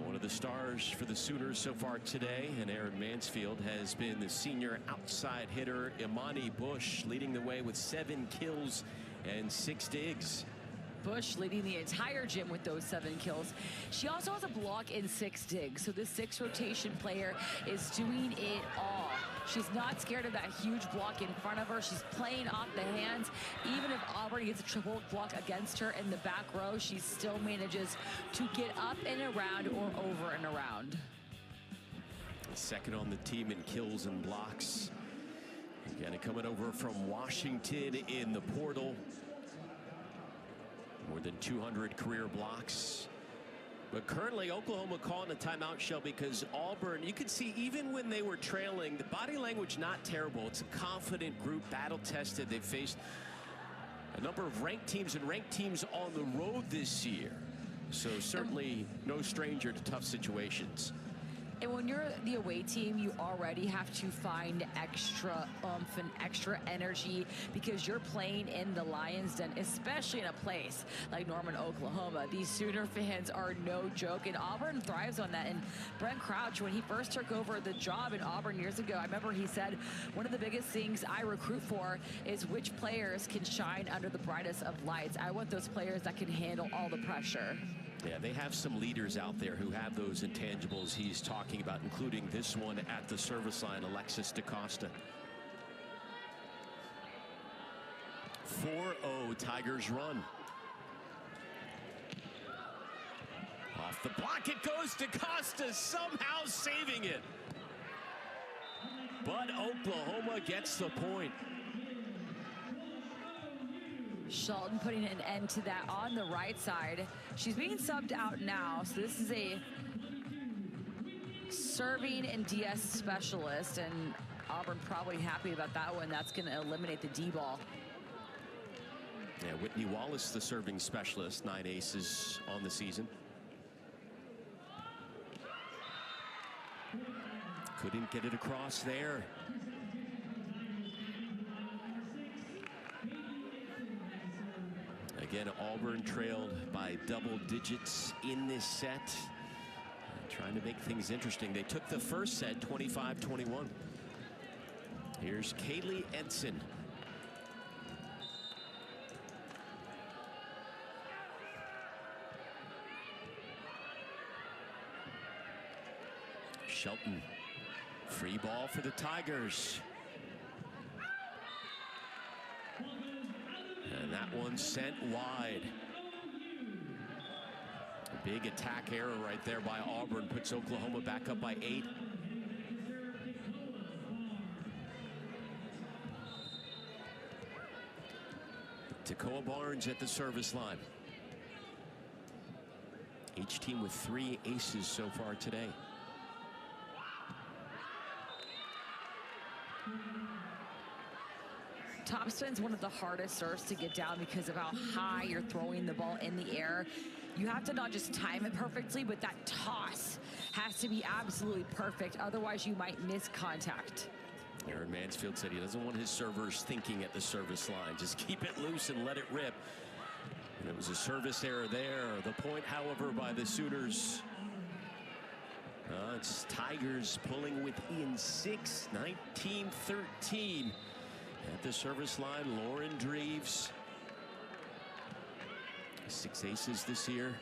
One of the stars for the Sooners so far today, and Aaron Mansfield, has been the senior outside hitter Imani Bush, leading the way with 7 kills and 6 digs. Bush leading the entire gym with those 7 kills. She also has a block in 6 digs, so this 6 rotation player is doing it all. She's not scared of that huge block in front of her. She's playing off the hands. Even if Auburn gets a triple block against her in the back row, she still manages to get up and around or over and around. Second on the team in kills and blocks. Again, coming over from Washington in the portal. More than 200 career blocks. But currently Oklahoma calling a timeout, Shell, because Auburn, you could see even when they were trailing, the body language not terrible. It's a confident group, battle tested. They've faced a number of ranked teams and ranked teams on the road this year. So certainly no stranger to tough situations. And when you're the away team, you already have to find extra oomph and extra energy because you're playing in the Lions' Den, especially in a place like Norman, Oklahoma. These Sooner fans are no joke, and Auburn thrives on that. And Brent Crouch, when he first took over the job in Auburn years ago, I remember he said, one of the biggest things I recruit for is which players can shine under the brightest of lights. I want those players that can handle all the pressure. Yeah, they have some leaders out there who have those intangibles he's talking about, including this one at the service line, Alexis DaCosta. 4-0 Tigers run. Off the block it goes. DaCosta somehow saving it. But Oklahoma gets the point. Shelton putting an end to that on the right side. She's being subbed out now, so this is a serving and DS specialist, and Auburn probably happy about that one. That's going to eliminate the D-ball. Yeah, Whitney Wallace, the serving specialist, 9 aces on the season. Couldn't get it across there. Again, Auburn trailed by double digits in this set. Trying to make things interesting. They took the first set 25-21. Here's Kaylee Edson. Shelton. Free ball for the Tigers. And that one sent wide. A big attack error right there by Auburn puts Oklahoma back up by 8. Tacoa Barnes at the service line. Each team with 3 aces so far today. Topspin's one of the hardest serves to get down because of how high you're throwing the ball in the air. You have to not just time it perfectly, but that toss has to be absolutely perfect. Otherwise, you might miss contact. Aaron Mansfield said he doesn't want his servers thinking at the service line. Just keep it loose and let it rip. And it was a service error there. The point, however, by the Sooners. It's Tigers pulling within 6, 19-13. At the service line, Lauren Dreves. 6 aces this year.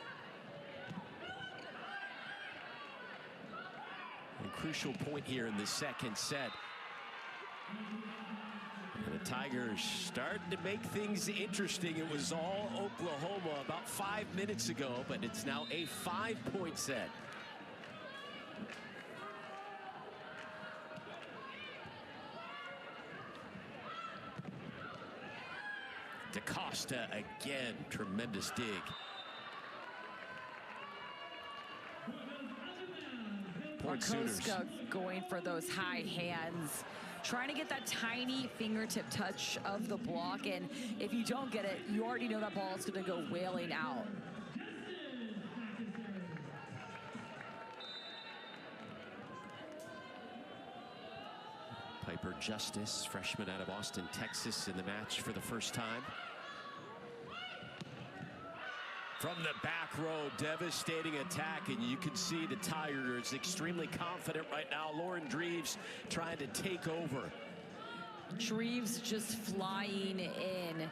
A crucial point here in the second set. And the Tigers starting to make things interesting. It was all Oklahoma about 5 minutes ago, but it's now a 5-point set. DaCosta again, tremendous dig. Markoska going for those high hands, trying to get that tiny fingertip touch of the block, and if you don't get it, you already know that ball is going to go wailing out. Piper Justice, freshman out of Austin, Texas, in the match for the first time. From the back row, devastating attack, and you can see the Tigers extremely confident right now. Lauren Dreves trying to take over. Dreves just flying in.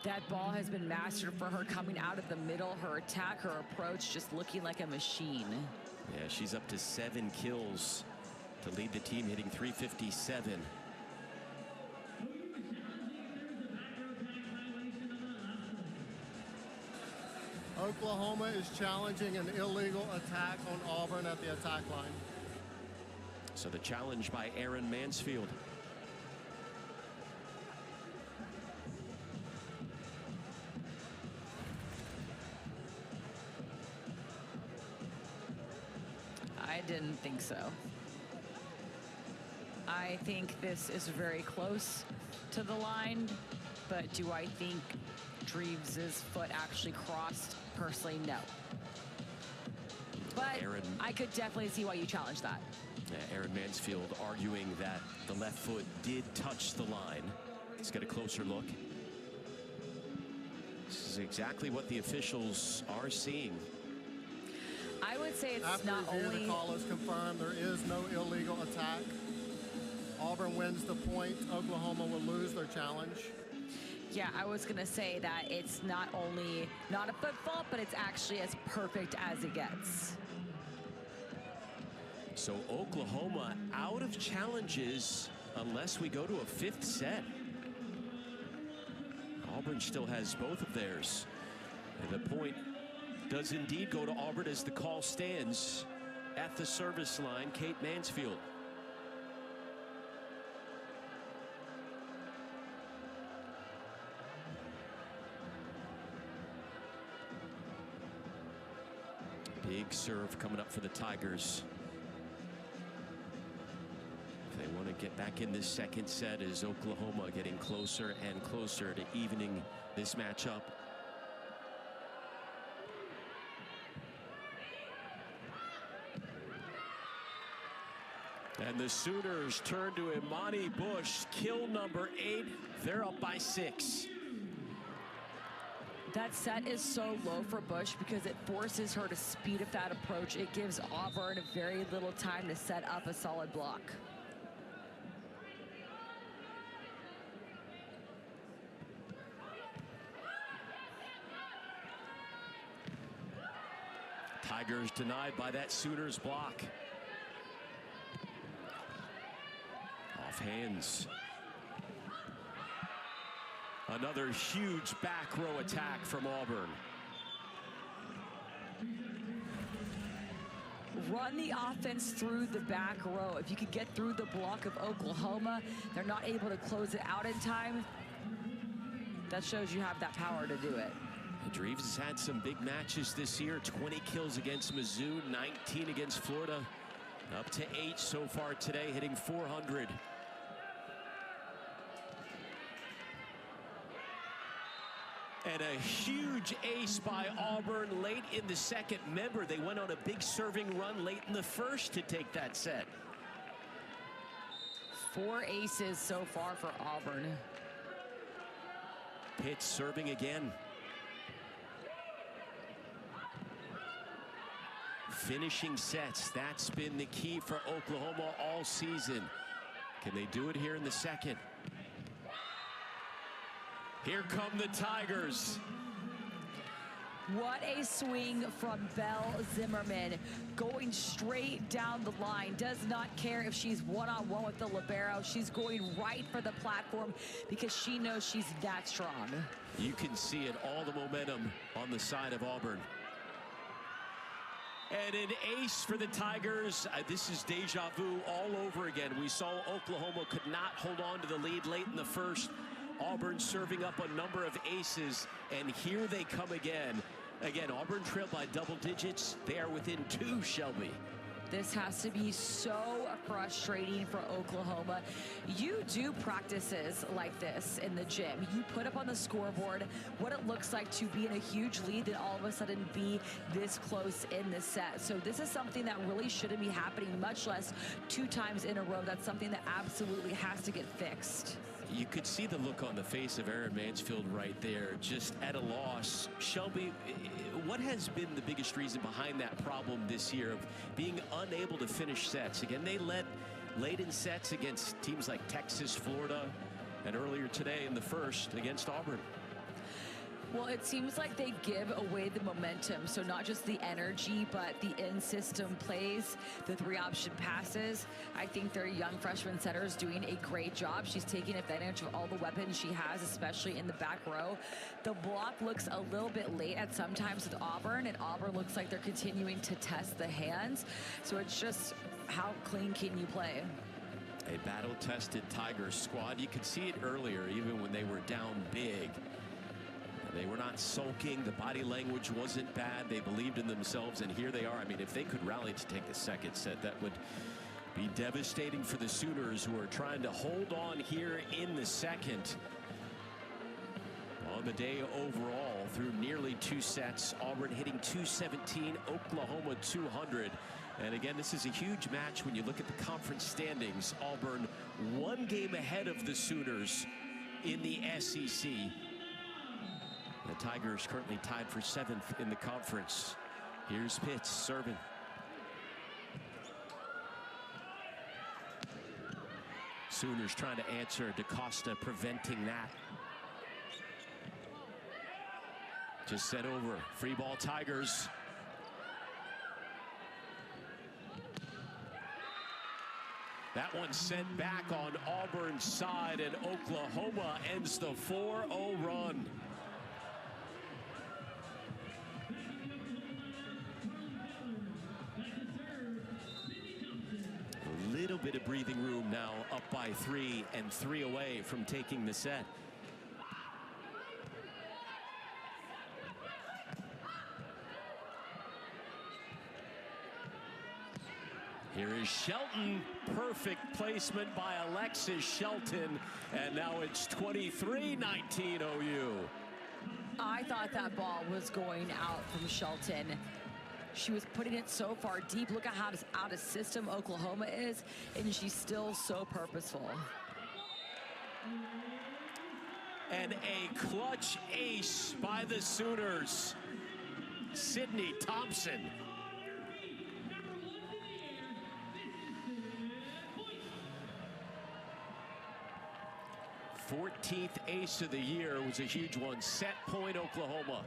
That ball has been mastered for her coming out of the middle. Her attack, her approach, just looking like a machine. Yeah, she's up to 7 kills to lead the team, hitting .357. Oklahoma is challenging an illegal attack on Auburn at the attack line. So the challenge by Aaron Mansfield. – didn't think so. I think this is very close to the line, but do I think Dreves' foot actually crossed? Personally, no. But I could definitely see why you challenge that. Yeah, Aaron Mansfield arguing that the left foot did touch the line. Let's get a closer look. This is exactly what the officials are seeing. I would say it's After not review, only... the call is confirmed. There is no illegal attack. Auburn wins the point. Oklahoma will lose their challenge. Yeah, I was going to say that it's not only not a foot fault, but it's actually as perfect as it gets. So Oklahoma out of challenges unless we go to a fifth set. Auburn still has both of theirs. And the point does indeed go to Auburn as the call stands at the service line. Kate Mansfield. Big serve coming up for the Tigers. If they want to get back in this second set, is Oklahoma getting closer and closer to evening this matchup. And the Sooners turn to Imani Bush, kill number 8. They're up by 6. That set is so low for Bush because it forces her to speed up that approach. It gives Auburn very little time to set up a solid block. Tigers denied by that Sooners block. Off hands. Another huge back row attack from Auburn. Run the offense through the back row. If you could get through the block of Oklahoma, they're not able to close it out in time. That shows you have that power to do it. Dreves has had some big matches this year. 20 kills against Mizzou, 19 against Florida. Up to 8 so far today, hitting 400. And a huge ace by Auburn late in the second. Remember, they went on a big serving run late in the first to take that set. 4 aces so far for Auburn. Pitts serving again. Finishing sets, that's been the key for Oklahoma all season. Can they do it here in the second? Here come the Tigers. What a swing from Belle Zimmerman, going straight down the line. Does not care if she's one-on-one with the libero. She's going right for the platform because she knows she's that strong. You can see it, all the momentum on the side of Auburn. And an ace for the Tigers. This is deja vu all over again. We saw Oklahoma could not hold on to the lead late in the first. Auburn serving up a number of aces, and here they come again. Again, Auburn trailed by double digits. They are within 2, Shelby. This has to be so frustrating for Oklahoma. You do practices like this in the gym. You put up on the scoreboard what it looks like to be in a huge lead, then all of a sudden be this close in the set. So this is something that really shouldn't be happening, much less 2 times in a row. That's something that absolutely has to get fixed. You could see the look on the face of Aaron Mansfield right there, just at a loss. Shelby, what has been the biggest reason behind that problem this year of being unable to finish sets? Again, they led late in sets against teams like Texas, Florida, and earlier today in the first against Auburn. Well, it seems like they give away the momentum. So not just the energy, but the in-system plays, the 3-option passes. I think their young freshman setter is doing a great job. She's taking advantage of all the weapons she has, especially in the back row. The block looks a little bit late at sometimes with Auburn, and Auburn looks like they're continuing to test the hands. So it's just how clean can you play? A battle-tested Tigers squad. You could see it earlier, even when they were down big. They were not sulking. The body language wasn't bad. They believed in themselves, and here they are. I mean, if they could rally to take the second set, that would be devastating for the Sooners, who are trying to hold on here in the second. On the day overall, through nearly 2 sets, Auburn hitting 217, Oklahoma 200. And again, this is a huge match when you look at the conference standings. Auburn 1 game ahead of the Sooners in the SEC. The Tigers currently tied for 7th in the conference. Here's Pitts serving. Sooners trying to answer. DaCosta preventing that. Just set over. Free ball Tigers. That one sent back on Auburn's side, and Oklahoma ends the 4-0 run. A little bit of breathing room now, up by 3 and 3 away from taking the set. Here is Shelton. Perfect placement by Alexis Shelton. And now it's 23-19 OU. I thought that ball was going out from Shelton. She was putting it so far deep. Look at how out of system Oklahoma is, and she's still so purposeful. And a clutch ace by the Sooners. Sydney Thompson. 14th ace of the year was a huge one. Set point Oklahoma.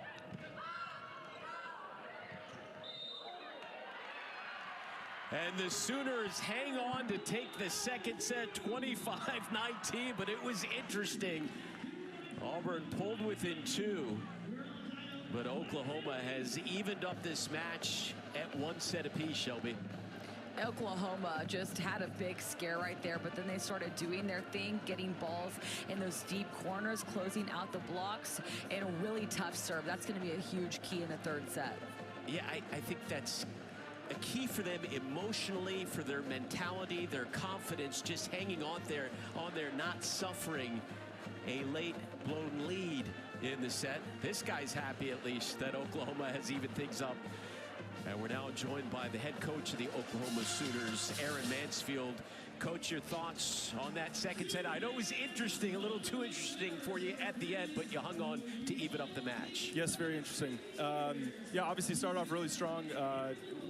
And the Sooners hang on to take the second set 25-19, but it was interesting. Auburn pulled within 2, but Oklahoma has evened up this match at 1 set apiece, Shelby. Oklahoma just had a big scare right there, but then they started doing their thing, getting balls in those deep corners, closing out the blocks, and a really tough serve. That's going to be a huge key in the 3rd set. Yeah, I think that's a key for them emotionally, for their mentality, their confidence, just hanging on there, not suffering a late blown lead in the set. This guy's happy at least that Oklahoma has evened things up. And we're now joined by the head coach of the Oklahoma Sooners, Aaron Mansfield. Coach, your thoughts on that second set? I know it was interesting, a little too interesting for you at the end, but you hung on to even up the match. Yes, very interesting. Yeah, obviously started off really strong.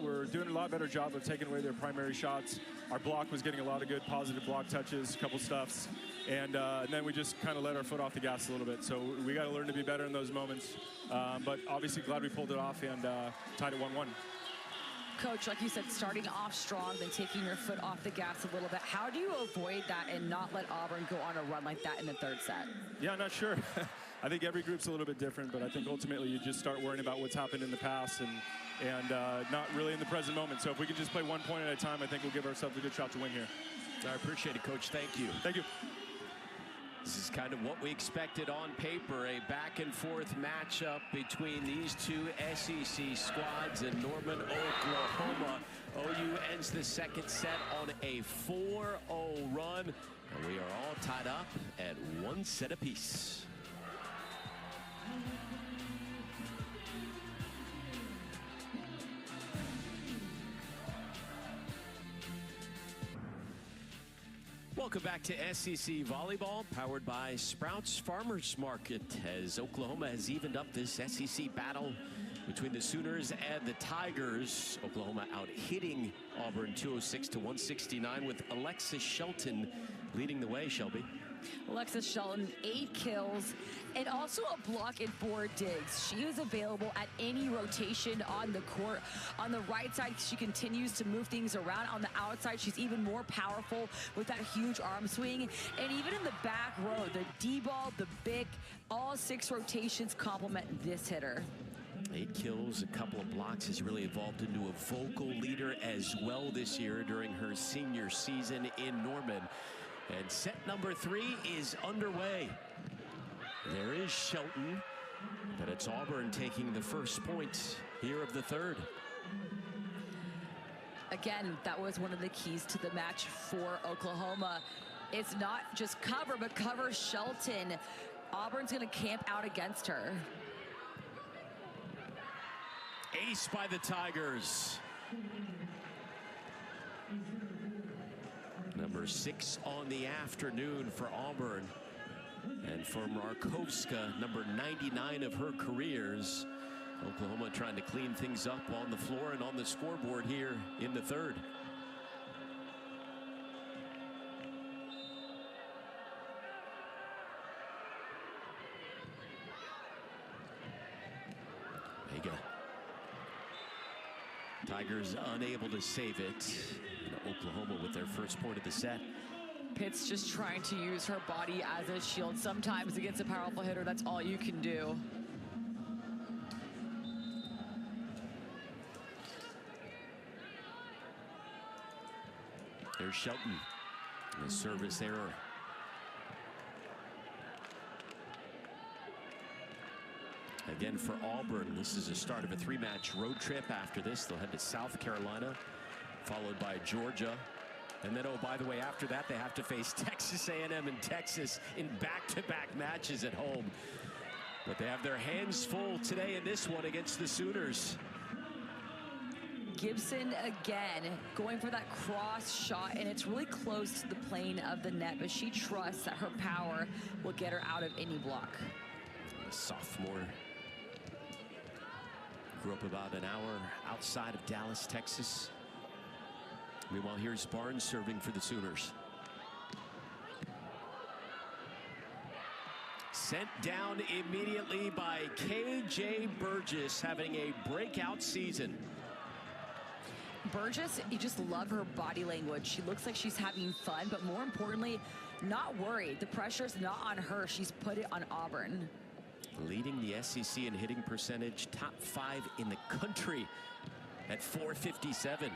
We're doing a lot better job of taking away their primary shots. Our block was getting a lot of good positive block touches, a couple stuffs. And then we just kind of let our foot off the gas a little bit. So we got to learn to be better in those moments. But obviously glad we pulled it off and tied it 1-1. Coach, like you said, starting off strong, then taking your foot off the gas a little bit. How do you avoid that and not let Auburn go on a run like that in the 3rd set? Yeah, I'm not sure. I think every group's a little bit different, but I think ultimately you just start worrying about what's happened in the past and not really in the present moment. So if we can just play 1 point at a time, I think we'll give ourselves a good shot to win here. I appreciate it, Coach. Thank you. Thank you. This is kind of what we expected on paper, a back-and-forth matchup between these 2 SEC squads in Norman, Oklahoma. OU ends the second set on a 4-0 run, and we are all tied up at 1 set apiece. Welcome back to SEC Volleyball, powered by Sprouts Farmers Market, as Oklahoma has evened up this SEC battle between the Sooners and the Tigers. Oklahoma out hitting Auburn 206-169 with Alexis Shelton leading the way, Shelby. Alexis Shelton, 8 kills, and also a block and 4 digs. She is available at any rotation on the court. On the right side, she continues to move things around. On the outside, she's even more powerful with that huge arm swing. And even in the back row, the D-ball, the big, all 6 rotations complement this hitter. 8 kills, a couple of blocks, has really evolved into a vocal leader as well this year during her senior season in Norman. And set number 3 is underway. There is Shelton. But it's Auburn taking the first point here of the third. Again, that was one of the keys to the match for Oklahoma. It's not just cover, but cover Shelton. Auburn's going to camp out against her. Ace by the Tigers. Number 6 on the afternoon for Auburn. And for Markowska, number 99 of her careers. Oklahoma trying to clean things up on the floor and on the scoreboard here in the third. Vega. Tigers unable to save it. And Oklahoma with their first point of the set. Pitt's just trying to use her body as a shield. Sometimes against a powerful hitter, that's all you can do. There's Shelton. The service error. Again for Auburn, this is the start of a 3-match road trip. After this, they'll head to South Carolina, followed by Georgia. And then, oh, by the way, after that, they have to face Texas A&M and Texas in back-to-back matches at home. But they have their hands full today in this one against the Sooners. Gibson again going for that cross shot, and it's really close to the plane of the net, but she trusts that her power will get her out of any block. A sophomore. Grew up about an hour outside of Dallas, Texas. Meanwhile, here's Barnes serving for the Sooners. Sent down immediately by KJ Burgess, having a breakout season. Burgess, you just love her body language. She looks like she's having fun, but more importantly, not worried. The pressure's not on her. She's put it on Auburn. Leading the SEC in hitting percentage, top 5 in the country at .457.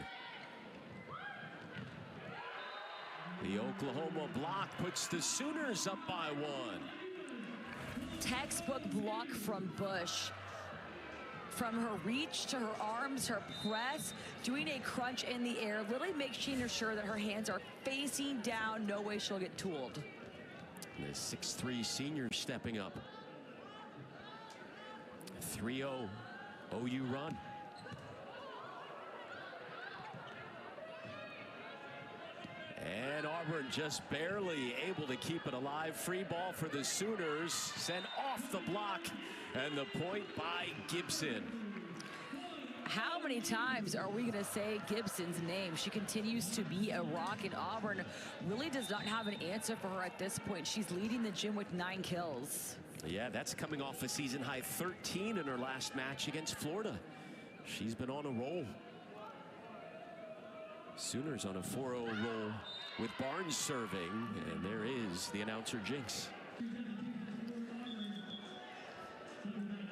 The Oklahoma block puts the Sooners up by 1. Textbook block from Bush. From her reach to her arms, her press, doing a crunch in the air, literally making sure that her hands are facing down. No way she'll get tooled. The 6'3" senior stepping up. 3-0 OU run. And Auburn just barely able to keep it alive. Free ball for the Sooners, sent off the block, and the point by Gibson. How many times are we going to say Gibson's name? She continues to be a rock, and Auburn really does not have an answer for her at this point. She's leading the gym with 9 kills. Yeah, that's coming off a season-high 13 in her last match against Florida. She's been on a roll. Sooners on a 4-0 roll with Barnes serving, and there is the announcer jinx.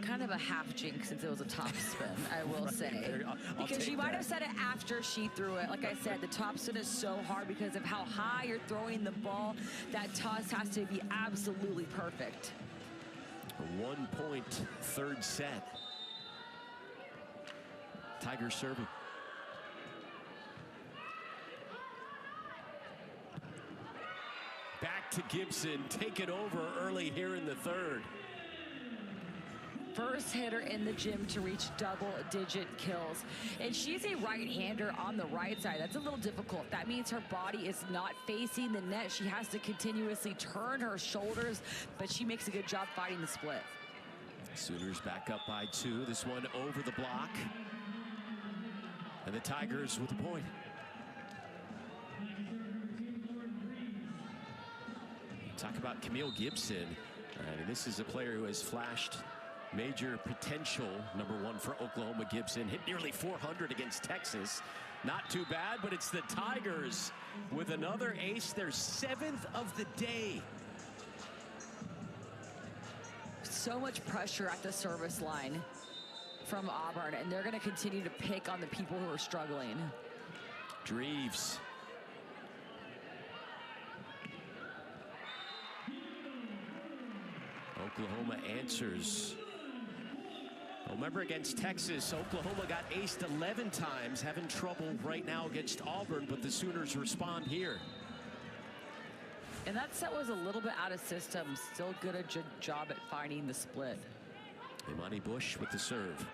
Kind of a half jinx since it was a top spin, I will say. I'll because she take might that. have said it after she threw it. Like I said, the top spin is so hard because of how high you're throwing the ball. That toss has to be absolutely perfect. A 1-point third set. Tigers serving. Back to Gibson, take it over early here in the third. First hitter in the gym to reach double-digit kills. And she's a right-hander on the right side. That's a little difficult. That means her body is not facing the net. She has to continuously turn her shoulders, but she makes a good job fighting the split. Sooners back up by 2. This one over the block. And the Tigers with the point. Talk about Camille Gibson. I mean, this is a player who has flashed major potential. Number 1 for Oklahoma. Gibson hit nearly 400 against Texas. Not too bad, but it's the Tigers with another ace, their 7th of the day. So much pressure at the service line from Auburn, and they're going to continue to pick on the people who are struggling. Dreves. Oklahoma answers Remember, against Texas, Oklahoma got aced 11 times, having trouble right now against Auburn, but the Sooners respond here. And that set was a little bit out of system. Still good a job at finding the split. Imani Bush with the serve.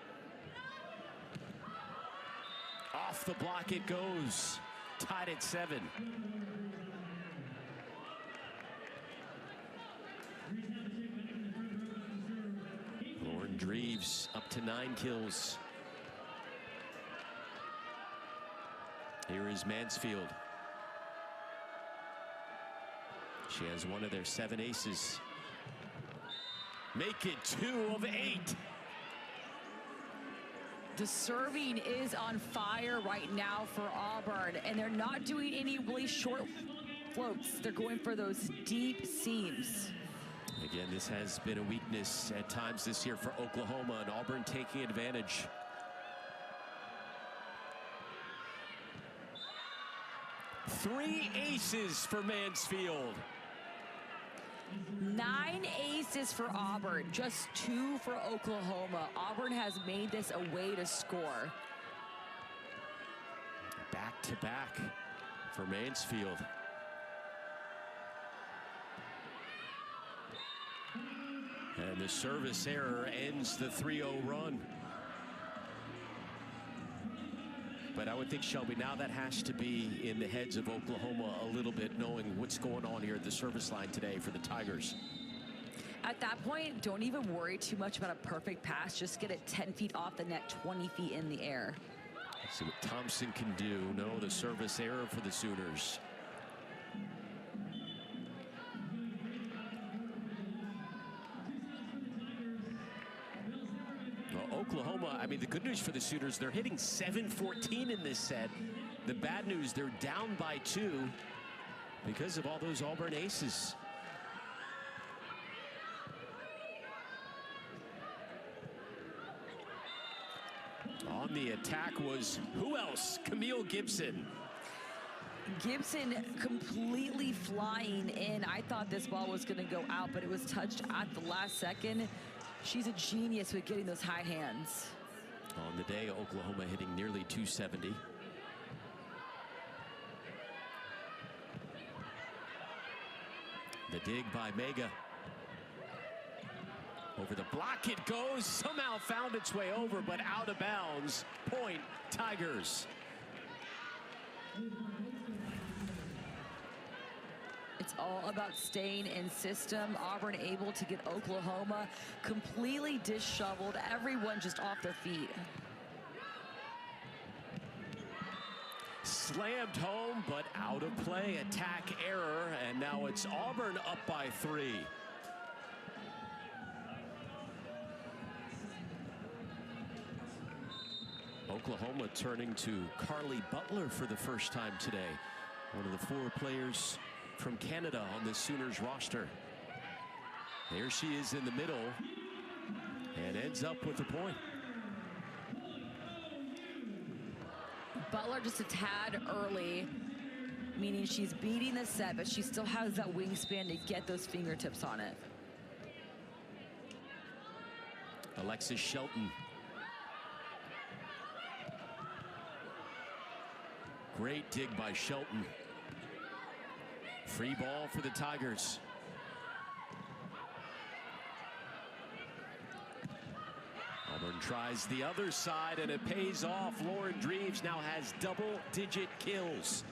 Off the block it goes. Tied at 7. Lauren Dreves up to 9 kills. Here is Mansfield. She has one of their 7 aces. Make it 2 of 8. The serving is on fire right now for Auburn, and they're not doing any really short floats. They're going for those deep seams. Again, this has been a weakness at times this year for Oklahoma, and Auburn taking advantage. Three aces for Mansfield. 9 aces for Auburn, just 2 for Oklahoma. Auburn has made this a way to score. Back to back for Mansfield. And the service error ends the 3-0 run. But I would think, Shelby, now that has to be in the heads of Oklahoma a little bit, knowing what's going on here at the service line today for the Tigers. At that point, don't even worry too much about a perfect pass. Just get it 10 feet off the net, 20 feet in the air. Let's see what Thompson can do. No, the service error for the Sooners. Well, Oklahoma, I mean, the good news for the Sooners, they're hitting .714 in this set. The bad news, they're down by 2 because of all those Auburn aces. On the attack was, who else? Camille Gibson. Gibson completely flying in. I thought this ball was going to go out, but it was touched at the last second. She's a genius with getting those high hands. On the day, Oklahoma hitting nearly .270. The dig by Mega. Over the block it goes, somehow found its way over, but out of bounds. Point, Tigers. It's all about staying in system. Auburn able to get Oklahoma completely disheveled. Everyone just off their feet. Slammed home, but out of play. Attack error, and now it's Auburn up by 3. Oklahoma turning to Carly Butler for the first time today. One of the 4 players from Canada on the Sooners roster. There she is in the middle and ends up with a point. Butler just a tad early, meaning she's beating the set, but she still has that wingspan to get those fingertips on it. Alexis Shelton. Great dig by Shelton. Free ball for the Tigers. Auburn tries the other side, and it pays off. Lauren Dreves now has double-digit kills.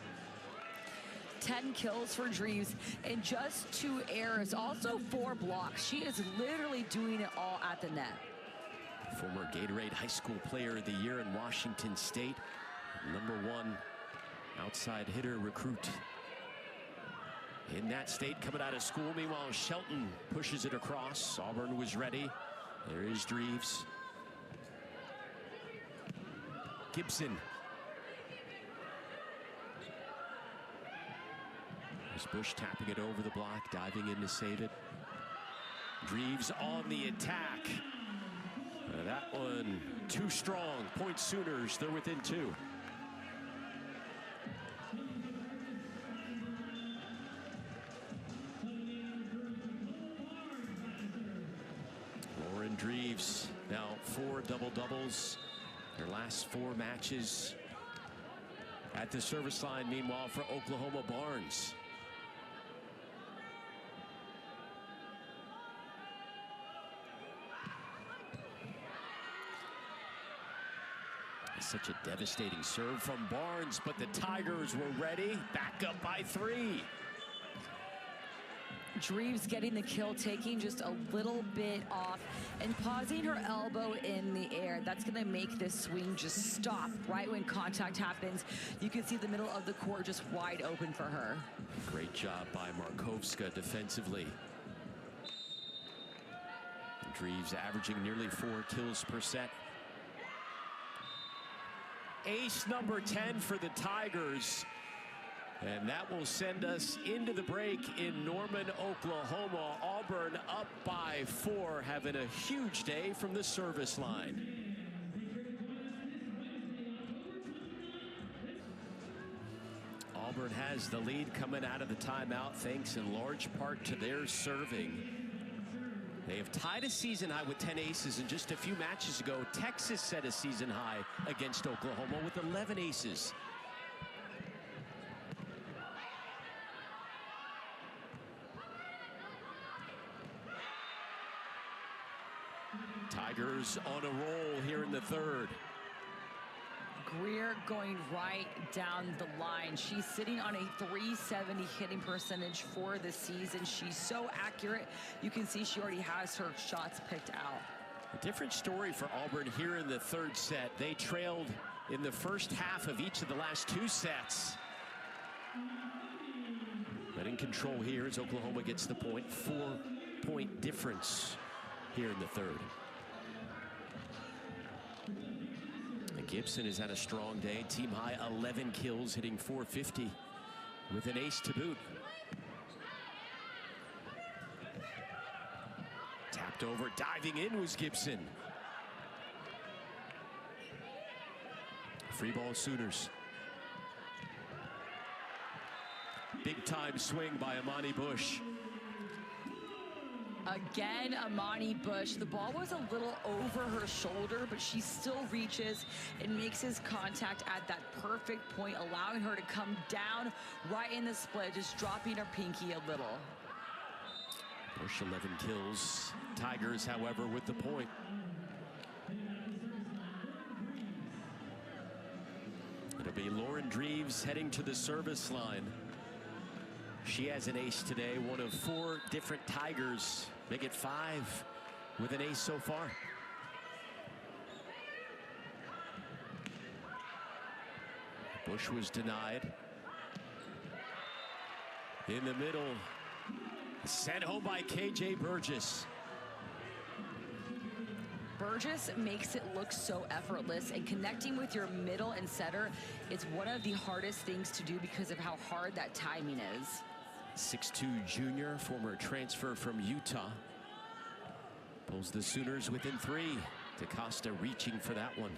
10 kills for Dreves and just 2 errors, also 4 blocks. She is literally doing it all at the net. Former Gatorade High School Player of the Year in Washington State. #1 outside hitter recruit in that state coming out of school. Meanwhile, Shelton pushes it across. Auburn was ready. There is Dreves. Gibson. There's Bush tapping it over the block, diving in to save it. Dreves on the attack. That one too strong. Point Sooners, they're within 2. Lauren Dreves Now 4 double-doubles. Their last 4 matches. At the service line, meanwhile, for Oklahoma, Barnes. Such a devastating serve from Barnes, but the Tigers were ready. Back up by 3. Dreves getting the kill, taking just a little bit off and pausing her elbow in the air. That's going to make this swing just stop right when contact happens. You can see the middle of the court just wide open for her. Great job by Markovska defensively. Dreves averaging nearly 4 kills per set. Ace number 10 for the Tigers. And that will send us into the break in Norman, Oklahoma. Auburn up by 4, having a huge day from the service line. Auburn has the lead coming out of the timeout, thanks in large part to their serving. They have tied a season high with 10 aces, and just a few matches ago, Texas set a season high against Oklahoma with 11 aces. Tigers on a roll here in the 3rd. Greer going right down the line. She's sitting on a 370 hitting percentage for the season. She's so accurate. You can see she already has her shots picked out. A different story for Auburn here in the 3rd set. They trailed in the first half of each of the last 2 sets. But in control here as Oklahoma gets the point. 4-point difference here in the 3rd. Gibson has had a strong day. Team high 11 kills, hitting .450 with an ace to boot. Tapped over, diving in was Gibson. Free ball Sooners. Big time swing by Amani Bush. Again, Amani Bush. The ball was a little over her shoulder, but she still reaches and makes his contact at that perfect point, allowing her to come down right in the split, just dropping her pinky a little. Bush 11 kills. Tigers, however, with the point. It'll be Lauren Dreves heading to the service line. She has an ace today, one of 4 different Tigers. Make it 5 with an ace so far. Bush was denied. In the middle, sent home by KJ Burgess. Burgess makes it look so effortless, and connecting with your middle and setter, it's one of the hardest things to do because of how hard that timing is. 6'2" junior, former transfer from Utah. Pulls the Sooners within 3. DaCosta reaching for that one.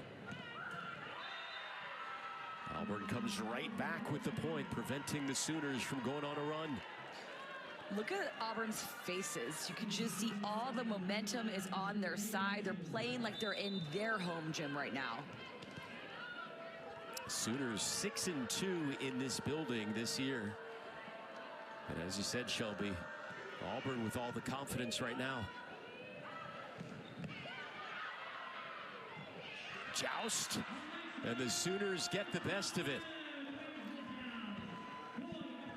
Auburn comes right back with the point, preventing the Sooners from going on a run. Look at Auburn's faces. You can just see all the momentum is on their side. They're playing like they're in their home gym right now. Sooners 6-2 in this building this year. And as you said, Shelby, Auburn with all the confidence right now. Joust, and the Sooners get the best of it.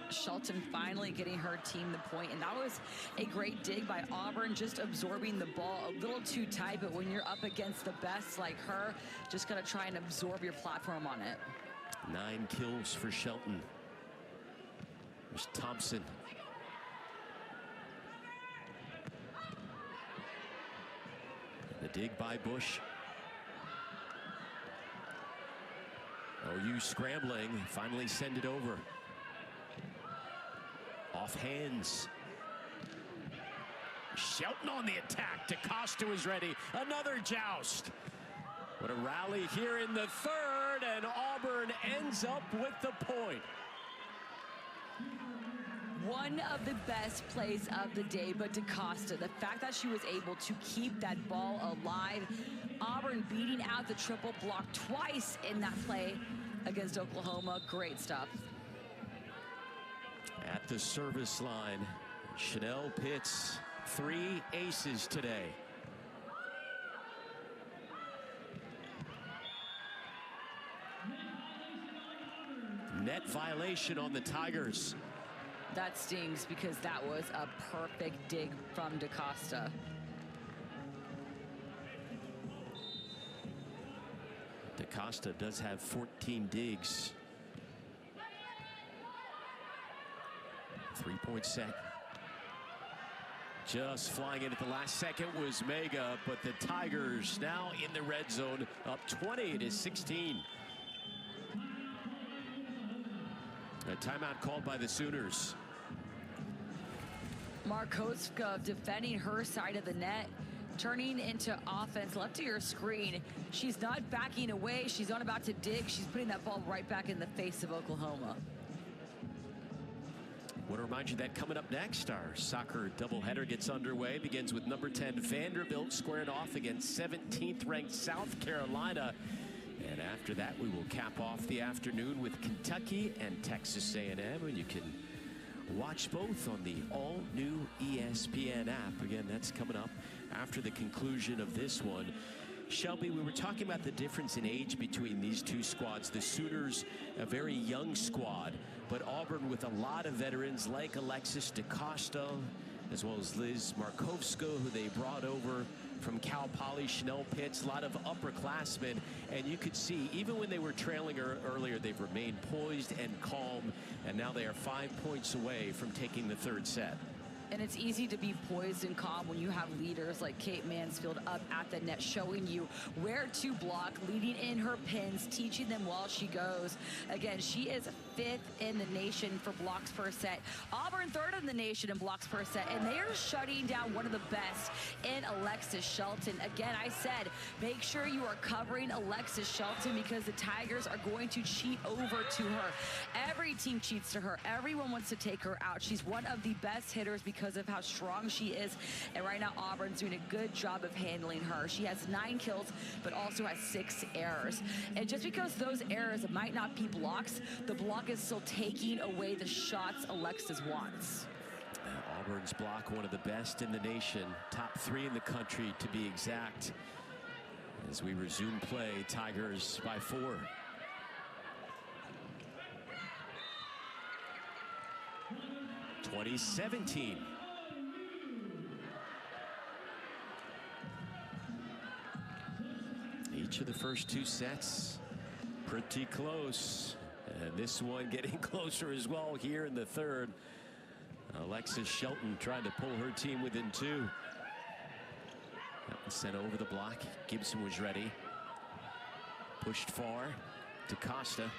Shelton finally getting her team the point, and that was a great dig by Auburn, just absorbing the ball a little too tight, but when you're up against the best like her, just gotta try and absorb your platform on it. 9 kills for Shelton. There's Thompson. The dig by Bush. OU scrambling, finally send it over. Off hands. Shelton on the attack. DaCosta is ready. Another joust. What a rally here in the 3rd, and Auburn ends up with the point. One of the best plays of the day, but DaCosta, the fact that she was able to keep that ball alive, Auburn beating out the triple block twice in that play against Oklahoma. Great stuff. At the service line, Chanel Pitts, 3 aces today. Net violation on the Tigers. That stings because that was a perfect dig from DaCosta. DaCosta does have 14 digs. 3-point set. Just flying in at the last second was Mega, but the Tigers now in the red zone, up 20-16. A timeout called by the Sooners. Markowska defending her side of the net, turning into offense left of your screen. She's not backing away. She's not about to dig. She's putting that ball right back in the face of Oklahoma. I want to remind you that coming up next, our soccer doubleheader gets underway. Begins with number 10 Vanderbilt squaring off against 17th ranked South Carolina. And after that, we will cap off the afternoon with Kentucky and Texas A&M. And you can watch both on the all-new ESPN app. Again, that's coming up after the conclusion of this one. Shelby, we were talking about the difference in age between these two squads. The Sooners, a very young squad, but Auburn with a lot of veterans like Alexis DaCosta, as well as Liz Markowska, who they brought over from Cal Poly, Chanel Pitts, a lot of upperclassmen. And you could see, even when they were trailing earlier, they've remained poised and calm, and now they are 5 points away from taking the third set. And it's easy to be poised and calm when you have leaders like Kate Mansfield up at the net, showing you where to block, leading in her pins, teaching them while she goes. Again, she is 5th in the nation for blocks per set. Auburn 3rd in the nation in blocks per set, and they are shutting down one of the best in Alexis Shelton. Again, I said, make sure you are covering Alexis Shelton because the Tigers are going to cheat over to her. Every team cheats to her. Everyone wants to take her out. She's one of the best hitters because of how strong she is, and right now Auburn's doing a good job of handling her. She has 9 kills, but also has 6 errors. And just because those errors might not be blocks, the block is still taking away the shots Alexis wants. Auburn's block, one of the best in the nation, top 3 in the country to be exact. As we resume play, Tigers by 4. (2017). Each of the first 2 sets pretty close, and this one getting closer as well here in the third. Alexis Shelton trying to pull her team within 2. Sent over the block. Gibson was ready. Pushed far. DaCosta.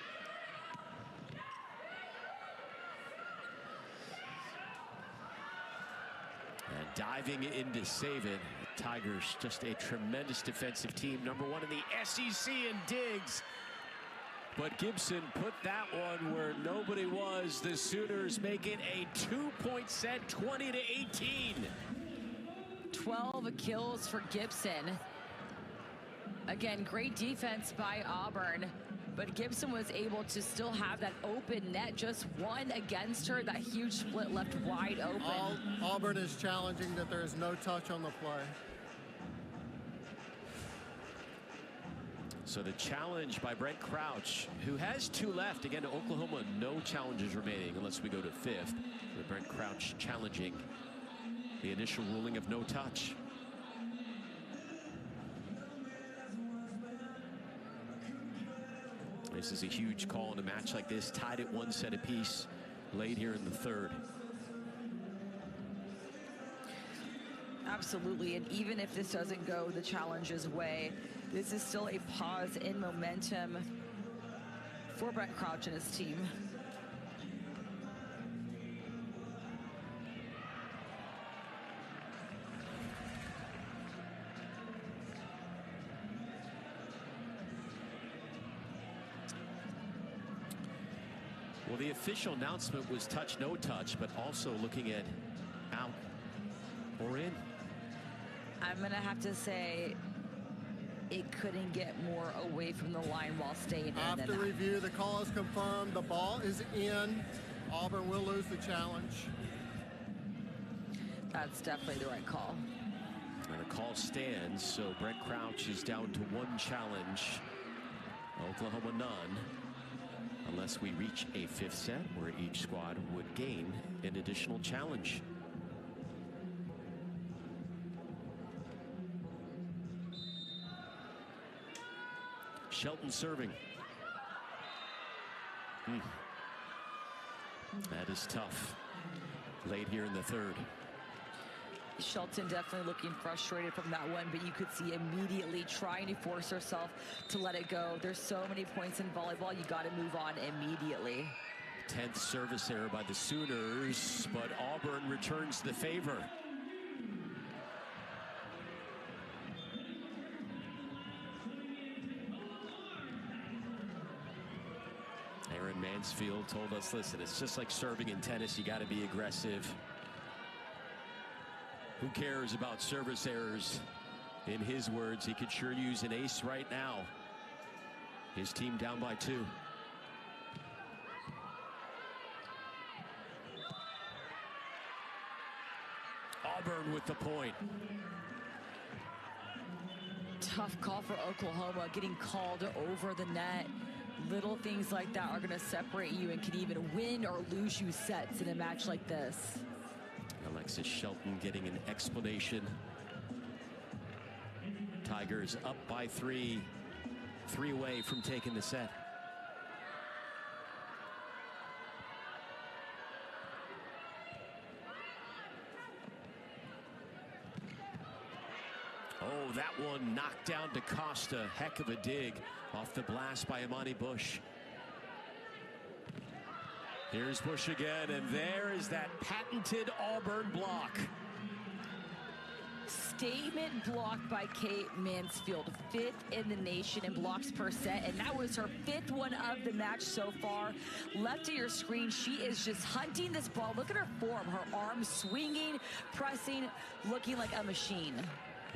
And diving in to save it. The Tigers, just a tremendous defensive team. #1 in the SEC in digs. But Gibson put that one where nobody was. The Sooners make it a 2-point set, 20-18. 12 kills for Gibson. Again, great defense by Auburn, but Gibson was able to still have that open net, just one against her. That huge split left wide open. Auburn is challenging that there is no touch on the play. So the challenge by Brent Crouch, who has 2 left. Again, Oklahoma, no challenges remaining unless we go to 5th. With Brent Crouch challenging the initial ruling of no touch. This is a huge call in a match like this, tied at 1 set apiece, late here in the third. Absolutely, and even if this doesn't go the challenge's way, this is still a pause in momentum for Brent Crouch and his team. Well, the official announcement was touch, no touch, but also looking at out or in. I'm going to have to say it couldn't get more away from the line while staying in. After review, the call is confirmed. The ball is in. Auburn will lose the challenge. That's definitely the right call. And the call stands, so Brent Crouch is down to 1 challenge. Oklahoma none, unless we reach a 5th set where each squad would gain an additional challenge. Shelton serving. That is tough. Late here in the 3rd. Shelton definitely looking frustrated from that one, but you could see immediately trying to force herself to let it go. There's so many points in volleyball, you got to move on immediately. 10th service error by the Sooners, but Auburn returns the favor. Aaron Mansfield told us, listen, it's just like serving in tennis. You got to be aggressive. Who cares about service errors? In his words, he could sure use an ace right now. His team down by 2. Auburn with the point. Tough call for Oklahoma, getting called over the net. Little things like that are going to separate you and can even win or lose you sets in a match like this. Alexis Shelton getting an explanation. Tigers up by 3. 3 away from taking the set. Oh, that one knocked down to Costa. Heck of a dig off the blast by Imani Bush. Here's Bush again, and there is that patented Auburn block. Statement block by Kate Mansfield, 5th in the nation in blocks per set, and that was her 5th one of the match so far. Left of your screen, she is just hunting this ball. Look at her form, her arms swinging, pressing, looking like a machine.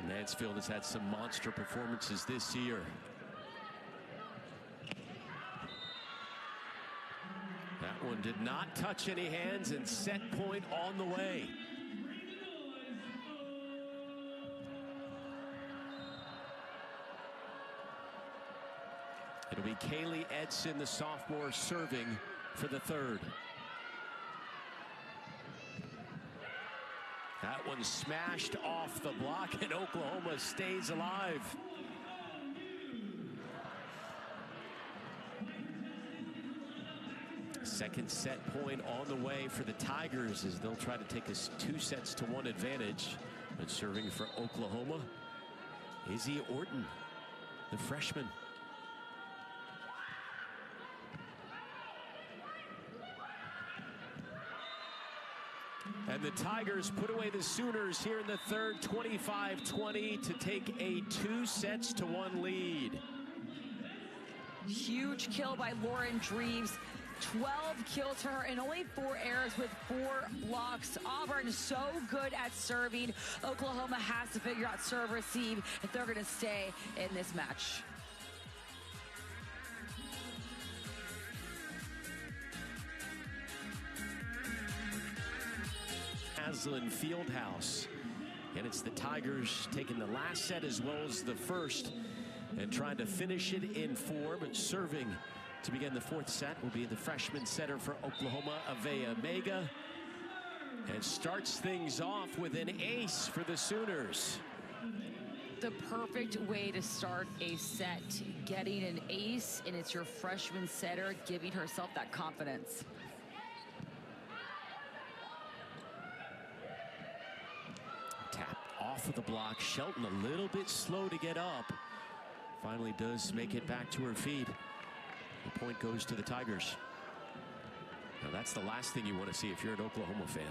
Mansfield has had some monster performances this year. That one did not touch any hands, and set point on the way. It'll be Kaylee Edson, the sophomore, serving for the 3rd. That one smashed off the block, and Oklahoma stays alive. Second set point on the way for the Tigers as they'll try to take us 2-1 advantage. But serving for Oklahoma, Izzy Orton, the freshman. And the Tigers put away the Sooners here in the 3rd, 25-20, to take a 2-1 lead. Huge kill by Lauren Dreves. 12 kills for her and only 4 errors with 4 blocks. Auburn is so good at serving. Oklahoma has to figure out serve receive if they're going to stay in this match. Aslan Fieldhouse, and it's the Tigers taking the last set as well as the first and trying to finish it in form. And serving to begin the 4th set will be the freshman setter for Oklahoma, Avea Mega, and starts things off with an ace for the Sooners. The perfect way to start a set, getting an ace, and it's your freshman setter giving herself that confidence. Tapped off of the block. Shelton a little bit slow to get up. Finally does make it back to her feet. The point goes to the Tigers. Now that's the last thing you want to see if you're an Oklahoma fan.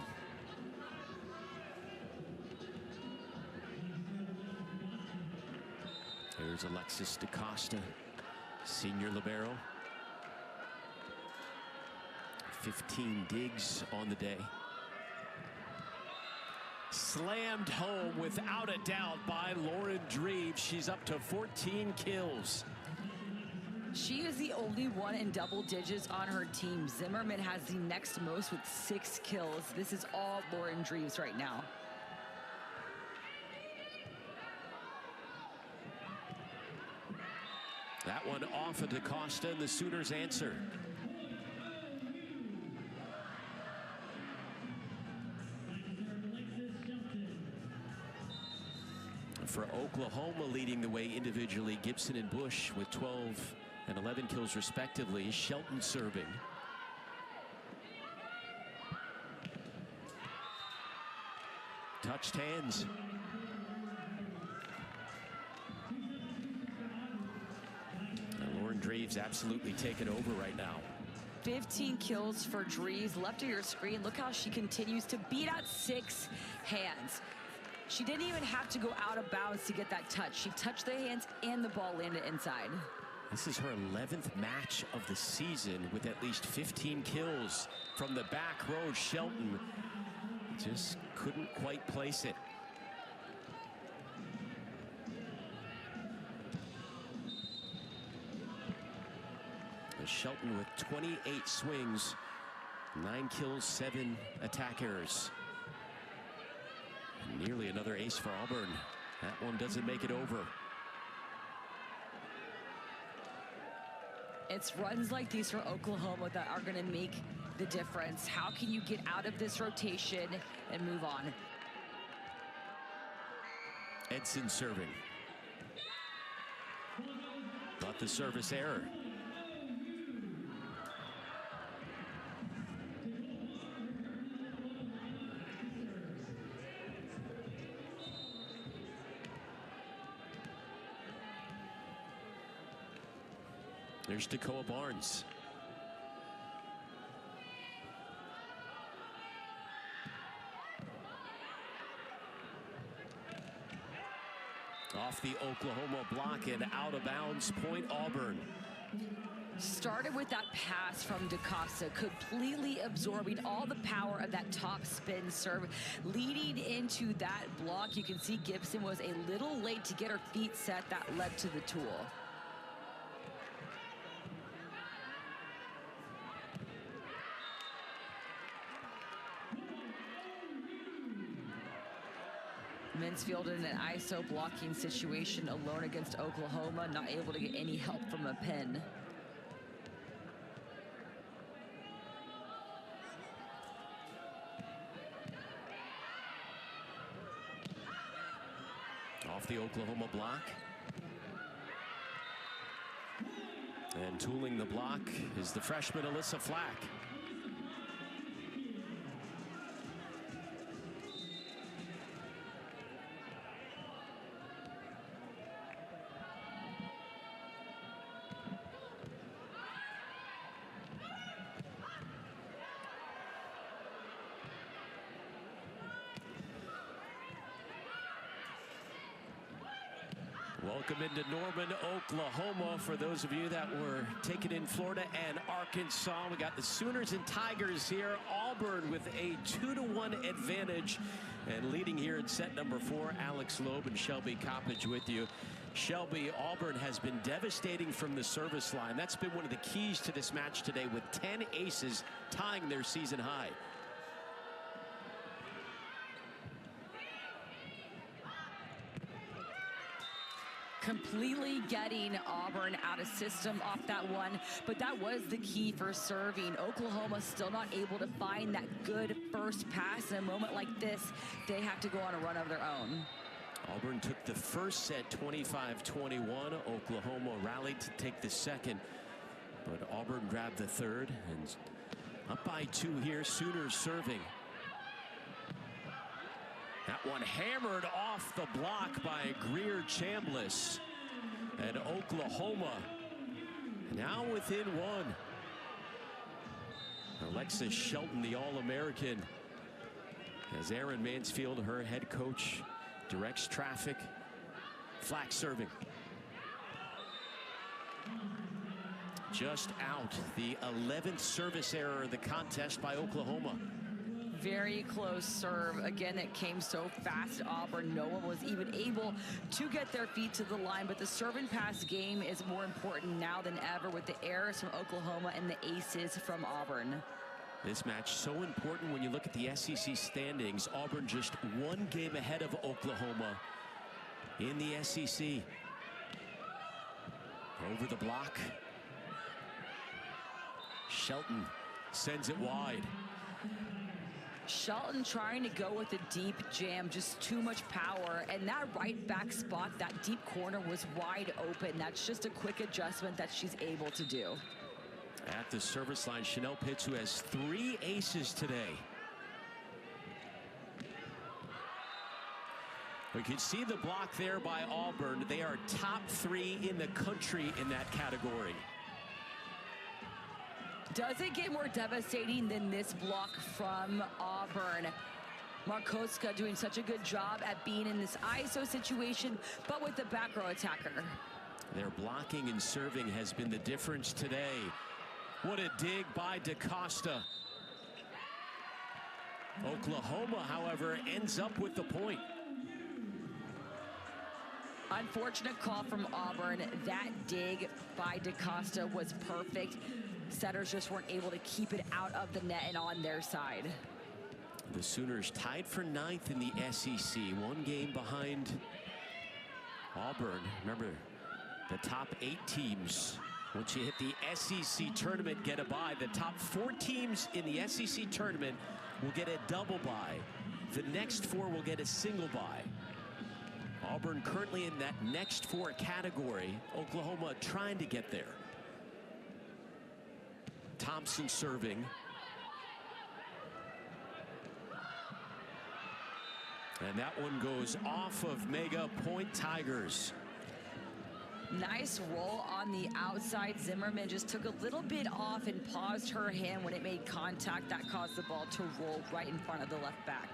Here's Alexis DaCosta, senior libero. 15 digs on the day. Slammed home without a doubt by Lauren Dreves. She's up to 14 kills. She is the only one in double digits on her team. Zimmerman has the next most with 6 kills. This is all Lauren Dreves right now. That one off of DaCosta, and the Sooners answer. For Oklahoma, leading the way individually, Gibson and Bush with 12 and 11 kills respectively. Shelton serving. Touched hands. And Lauren Dreves absolutely taking over right now. 15 kills for Dreves. Left of your screen, look how she continues to beat out 6 hands. She didn't even have to go out of bounds to get that touch. She touched the hands and the ball landed inside. This is her 11th match of the season with at least 15 kills. From the back row, Shelton just couldn't quite place it. Shelton with 28 swings, 9 kills, 7 attack errors. Nearly another ace for Auburn. That one doesn't make it over. It's runs like these for Oklahoma that are going to make the difference. How can you get out of this rotation and move on? Edson serving. But the service error. There's Dakoa Barnes. Off the Oklahoma block and out of bounds, point Auburn. Started with that pass from DaCosta, completely absorbing all the power of that top spin serve. Leading into that block, you can see Gibson was a little late to get her feet set. That led to the tool. Mansfield in an ISO blocking situation alone against Oklahoma, not able to get any help from a pin. Off the Oklahoma block. And tooling the block is the freshman Alyssa Flack. Welcome into Norman, Oklahoma. For those of you that were taken in Florida and Arkansas, we got the Sooners and Tigers here. Auburn with a 2-1 advantage. And leading here in set number 4, Alex Loeb and Shelby Coppage with you. Shelby, Auburn has been devastating from the service line. That's been one of the keys to this match today, with 10 aces tying their season high. Completely getting Auburn out of system off that one, but that was the key for serving. Oklahoma still not able to find that good first pass. In a moment like this, they have to go on a run of their own. Auburn took the first set 25-21. Oklahoma rallied to take the second, but Auburn grabbed the third and up by 2 here. Sooners serving. That one hammered off the block by Greer Chambliss. And Oklahoma now within 1. Alexis Shelton, the All-American, as Aaron Mansfield, her head coach, directs traffic. Flack serving. just out. The 11th service error of the contest by Oklahoma. Very close serve. Again, it came so fast at Auburn. No one was even able to get their feet to the line, but the serve and pass game is more important now than ever with the errors from Oklahoma and the aces from Auburn. This match so important when you look at the SEC standings. Auburn just one game ahead of Oklahoma in the SEC. Over the block. Shelton sends it wide. Shelton trying to go with a deep jam, just too much power, and that right back spot, that deep corner was wide open. That's just a quick adjustment that she's able to do. At the service line, Chanel Pitts, who has 3 aces today. We can see the block there by Auburn. They are top 3 in the country in that category. Does it get more devastating than this block from Auburn? Markowska doing such a good job at being in this ISO situation, but with the back row attacker. Their blocking and serving has been the difference today. What a dig by DaCosta. Oklahoma, however, ends up with the point. Unfortunate call from Auburn. That dig by DaCosta was perfect. Setters just weren't able to keep it out of the net and on their side. The Sooners tied for 9th in the SEC, 1 game behind Auburn. Remember, the top 8 teams, once you hit the SEC tournament, get a bye. The top 4 teams in the SEC tournament will get a double bye. The next 4 will get a single bye. Auburn currently in that next 4 category. Oklahoma trying to get there. Thompson serving. And that one goes off of Mega, point Tigers. Nice roll on the outside. Zimmerman just took a little bit off and paused her hand when it made contact. That caused the ball to roll right in front of the left back.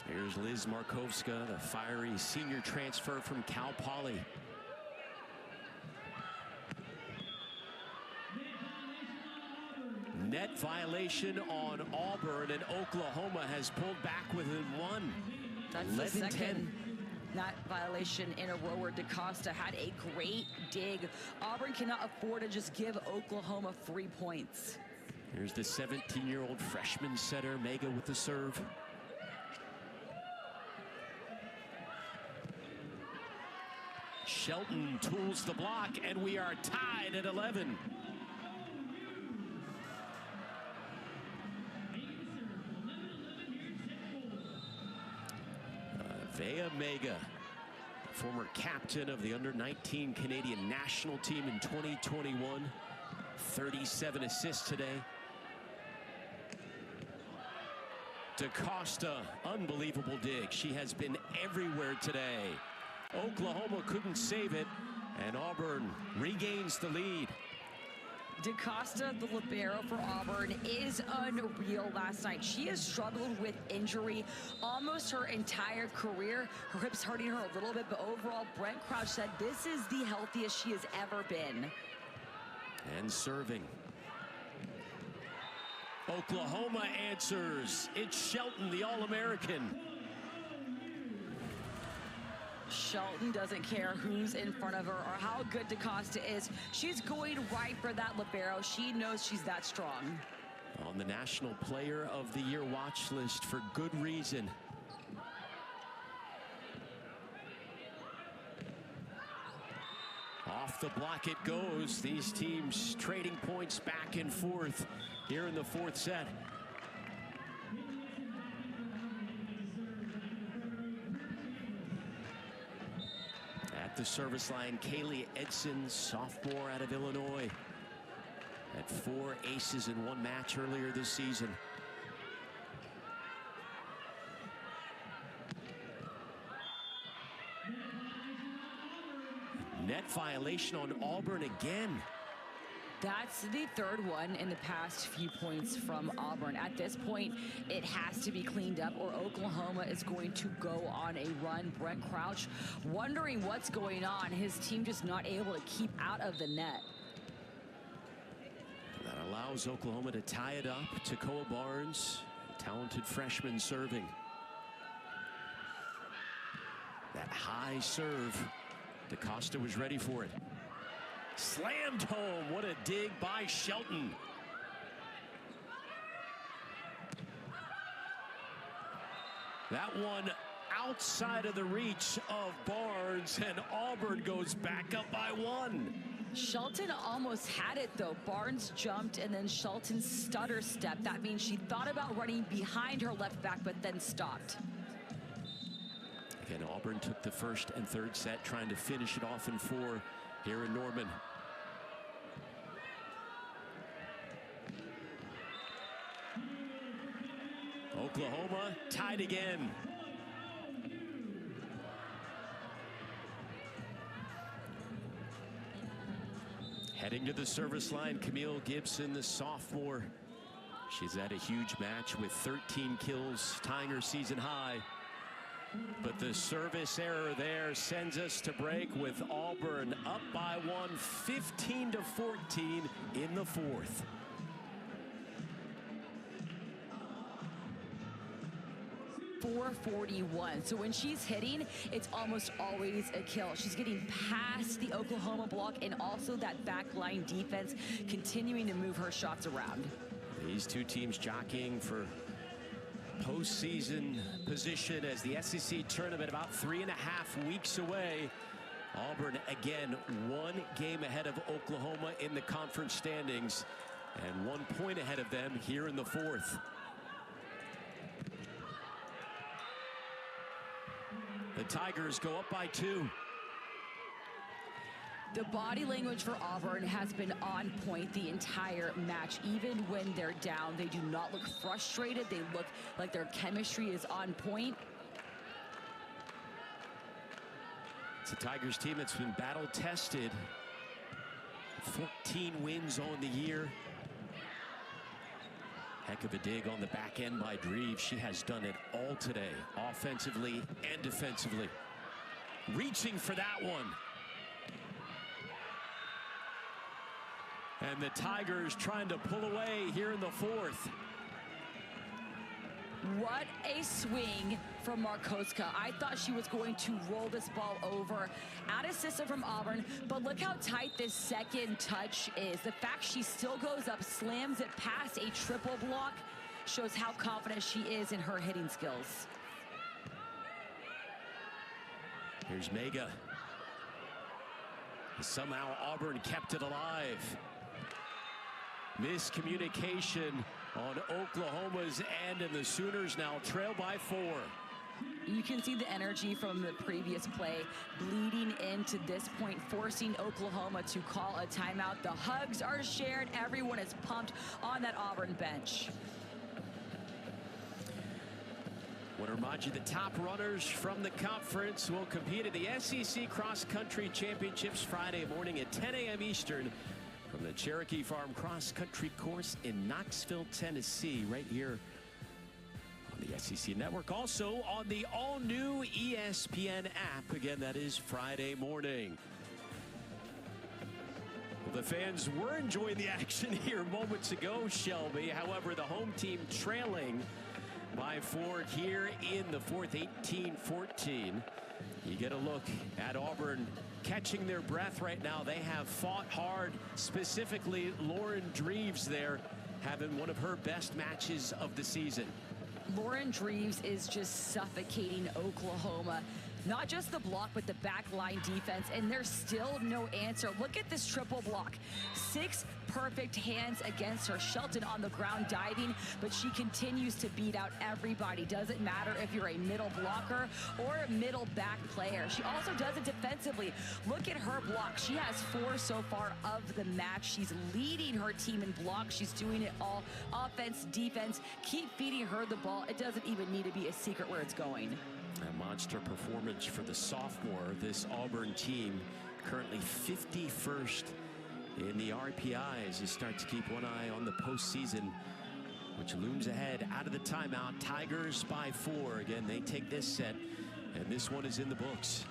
Here's Liz Markowska, the fiery senior transfer from Cal Poly. Net violation on Auburn, and Oklahoma has pulled back within 1. That's the second net violation in a row where DaCosta had a great dig. Auburn cannot afford to just give Oklahoma 3 points. Here's the 17-year-old freshman setter, Mega, with the serve. Shelton tools the block, and we are tied at 11. Vea Mega, former captain of the under-19 Canadian national team in 2021. 37 assists today. DaCosta, unbelievable dig. She has been everywhere today. Oklahoma couldn't save it, and Auburn regains the lead. DaCosta, the libero for Auburn, is unreal last night. She has struggled with injury almost her entire career. Her hips hurting her a little bit, but overall, Brent Crouch said this is the healthiest she has ever been. And serving. Oklahoma answers. It's Shelton, the All-American. Shelton doesn't care who's in front of her or how good DaCosta is. She's going right for that libero. She knows she's that strong. On the National Player of the Year watch list for good reason. Off the block it goes. These teams trading points back and forth here in the 4th set. At the service line, Kaylee Edson, sophomore out of Illinois. Had 4 aces in 1 match earlier this season. Net violation on Auburn again. That's the 3rd one in the past few points from Auburn. At this point, it has to be cleaned up or Oklahoma is going to go on a run. Brent Crouch wondering what's going on. His team just not able to keep out of the net. allows Oklahoma to tie it up. Tacoa Barnes, talented freshman, serving. That high serve. DaCosta was ready for it. Slammed home. What a dig by Shelton. That one outside of the reach of Barnes, and Auburn goes back up by 1. Shelton almost had it, though. Barnes jumped, and then Shelton stutter step. That means she thought about running behind her left back, but then stopped. Again, Auburn took the first and third set, trying to finish it off in 4 here in Norman. Oklahoma tied again. Heading to the service line, Camille Gibson, the sophomore. She's had a huge match with 13 kills, tying her season high. But the service error there sends us to break with Auburn up by 1, 15-14 in the 4th. .441. So when she's hitting, it's almost always a kill. She's getting past the Oklahoma block and also that backline defense, continuing to move her shots around. These two teams jockeying for postseason position as the SEC tournament about 3.5 weeks away. Auburn again 1 game ahead of Oklahoma in the conference standings and 1 point ahead of them here in the 4th. The Tigers go up by 2. The body language for Auburn has been on point the entire match. Even when they're down, they do not look frustrated. They look like their chemistry is on point. It's a Tigers team that's been battle tested. 14 wins on the year. Heck of a dig on the back end by Dreves. She has done it all today, offensively and defensively. Reaching for that one. And the Tigers trying to pull away here in the 4th. What a swing from Markowska. I thought she was going to roll this ball over. Out of system from Auburn, but look how tight this second touch is. The fact she still goes up, slams it past a triple block, shows how confident she is in her hitting skills. Here's Mega. Somehow Auburn kept it alive. Miscommunication on Oklahoma's end, and the Sooners now trail by 4. You can see the energy from the previous play bleeding into this point, forcing Oklahoma to call a timeout. The hugs are shared. Everyone is pumped on that Auburn bench. I want to remind you the top runners from the conference will compete at the SEC Cross Country Championships Friday morning at 10 a.m. Eastern from the Cherokee Farm Cross Country Course in Knoxville, Tennessee, right here on the SEC Network. Also on the all-new ESPN app. Again, that is Friday morning. Well, the fans were enjoying the action here moments ago, Shelby. However, the home team trailing by 4 here in the 4th, 18-14. You get a look at Auburn catching their breath right now. They have fought hard, specifically Lauren Dreves there, having one of her best matches of the season. Lauren Dreves is just suffocating Oklahoma. Not just the block, but the backline defense, and there's still no answer. Look at this triple block. 6 perfect hands against her. Shelton on the ground diving, but she continues to beat out everybody. Doesn't matter if you're a middle blocker or a middle back player. She also does it defensively. Look at her block. She has 4 so far of the match. She's leading her team in blocks. She's doing it all. Offense, defense, keep feeding her the ball. It doesn't even need to be a secret where it's going. A monster performance for the sophomore. This Auburn team currently 51st in the RPI as you start to keep one eye on the postseason, which looms ahead. Out of the timeout, Tigers by 4. Again, they take this set, and this one is in the books.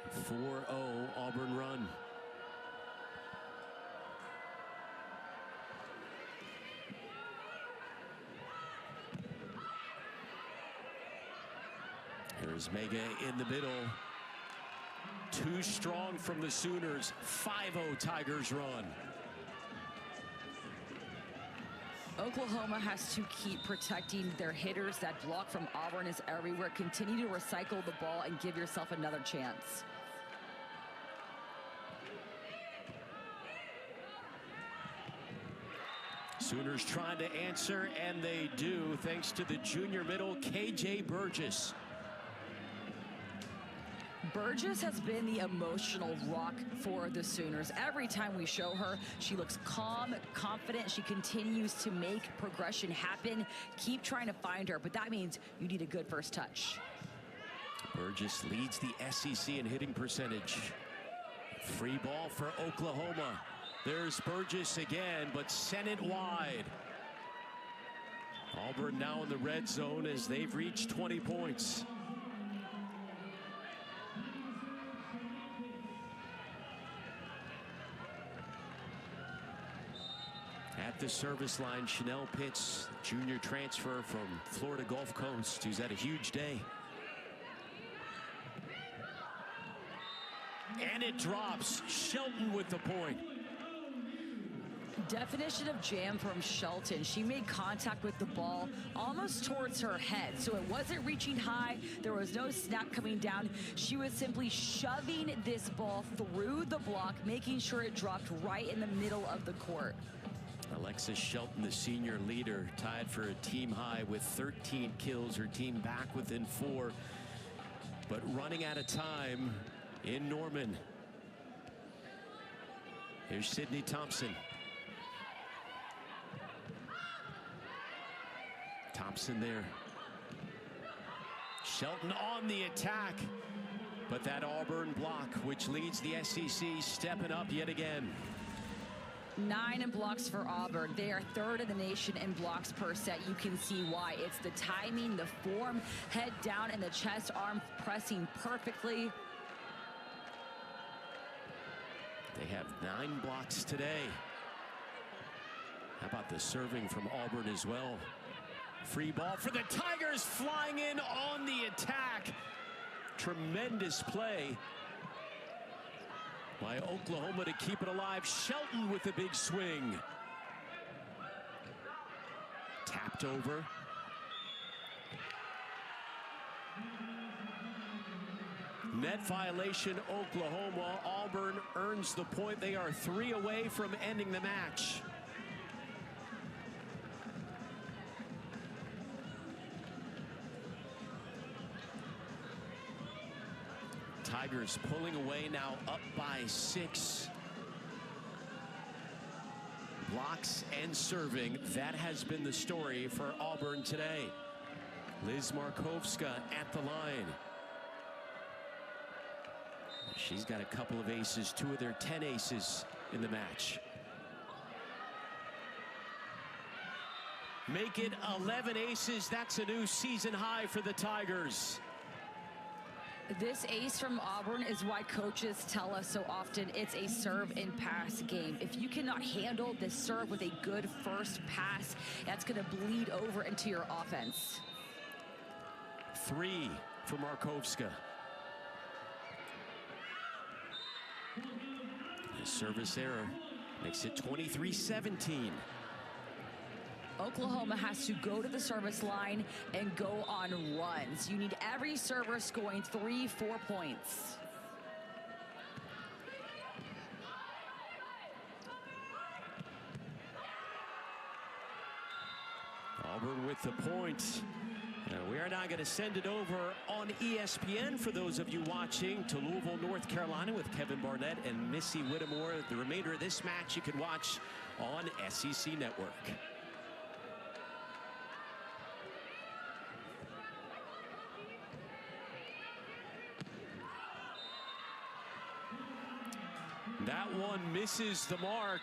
4-0 Auburn run. Here's Mega in the middle. Too strong from the Sooners. 5-0 Tigers run. Oklahoma has to keep protecting their hitters. That block from Auburn is everywhere. Continue to recycle the ball and give yourself another chance. Sooners trying to answer, and they do, thanks to the junior middle, KJ Burgess. Burgess has been the emotional rock for the Sooners. Every time we show her, she looks calm, confident. She continues to make progression happen. Keep trying to find her, but that means you need a good first touch. Burgess leads the SEC in hitting percentage. Free ball for Oklahoma. There's Burgess again, but sent it wide. Auburn now in the red zone as they've reached 20 points. At the service line, Chanel Pitts, junior transfer from Florida Gulf Coast, who's had a huge day. And it drops. Shelton with the point. Definition of jam from Shelton. She made contact with the ball almost towards her head, so it wasn't reaching high. There was no snap coming down. She was simply shoving this ball through the block, making sure it dropped right in the middle of the court. Alexis Shelton, the senior leader, tied for a team high with 13 kills. Her team back within 4, but running out of time in Norman. Here's Sydney Thompson. Thompson there. Shelton on the attack, but that Auburn block, which leads the SEC, stepping up yet again. 9 in blocks for Auburn. They are 3rd in the nation in blocks per set. You can see why. It's the timing, the form, head down, and the chest arm pressing perfectly. They have 9 blocks today. How about the serving from Auburn as well? Free ball for the Tigers, flying in on the attack. Tremendous play by Oklahoma to keep it alive. Shelton with a big swing. Tapped over. Net violation, Oklahoma. Auburn earns the point. They are 3 away from ending the match. Tigers pulling away now, up by 6. Blocks and serving. That has been the story for Auburn today. Liz Markovska at the line. She's got a couple of aces, 2 of their 10 aces in the match. Make it 11 aces. That's a new season high for the Tigers. This ace from Auburn is why coaches tell us so often it's a serve and pass game. If you cannot handle this serve with a good first pass, that's going to bleed over into your offense. 3 for Markovska. A service error makes it 23-17. Oklahoma has to go to the service line and go on runs. You need every server scoring 3-4 points. Auburn with the point. We are now going to send it over on ESPN for those of you watching to Louisville, North Carolina with Kevin Barnett and Missy Whittemore. The remainder of this match you can watch on SEC Network. That one misses the mark.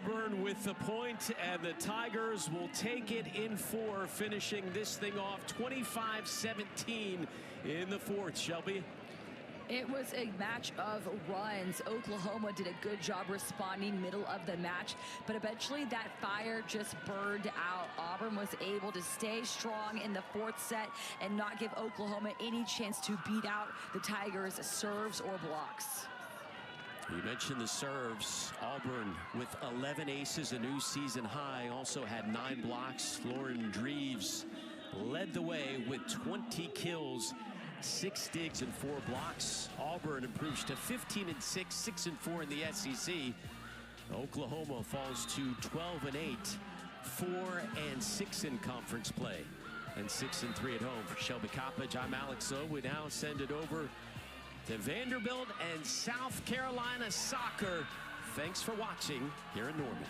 Auburn with the point, and the Tigers will take it in 4, finishing this thing off 25-17 in the fourth. Shelby? It was a match of runs. Oklahoma did a good job responding middle of the match, but eventually that fire just burned out. Auburn was able to stay strong in the fourth set and not give Oklahoma any chance to beat out the Tigers' serves or blocks. You mentioned the serves. Auburn with 11 aces, a new season high, also had 9 blocks. Lauren Dreves led the way with 20 kills, 6 digs and 4 blocks. Auburn improves to 15-6, 6-4 in the SEC. Oklahoma falls to 12-8, 4-6 in conference play, and 6-3 at home. For Shelby Coppage, I'm Alex Lowe. We now send it over to Vanderbilt and South Carolina soccer. Thanks for watching here in Norman.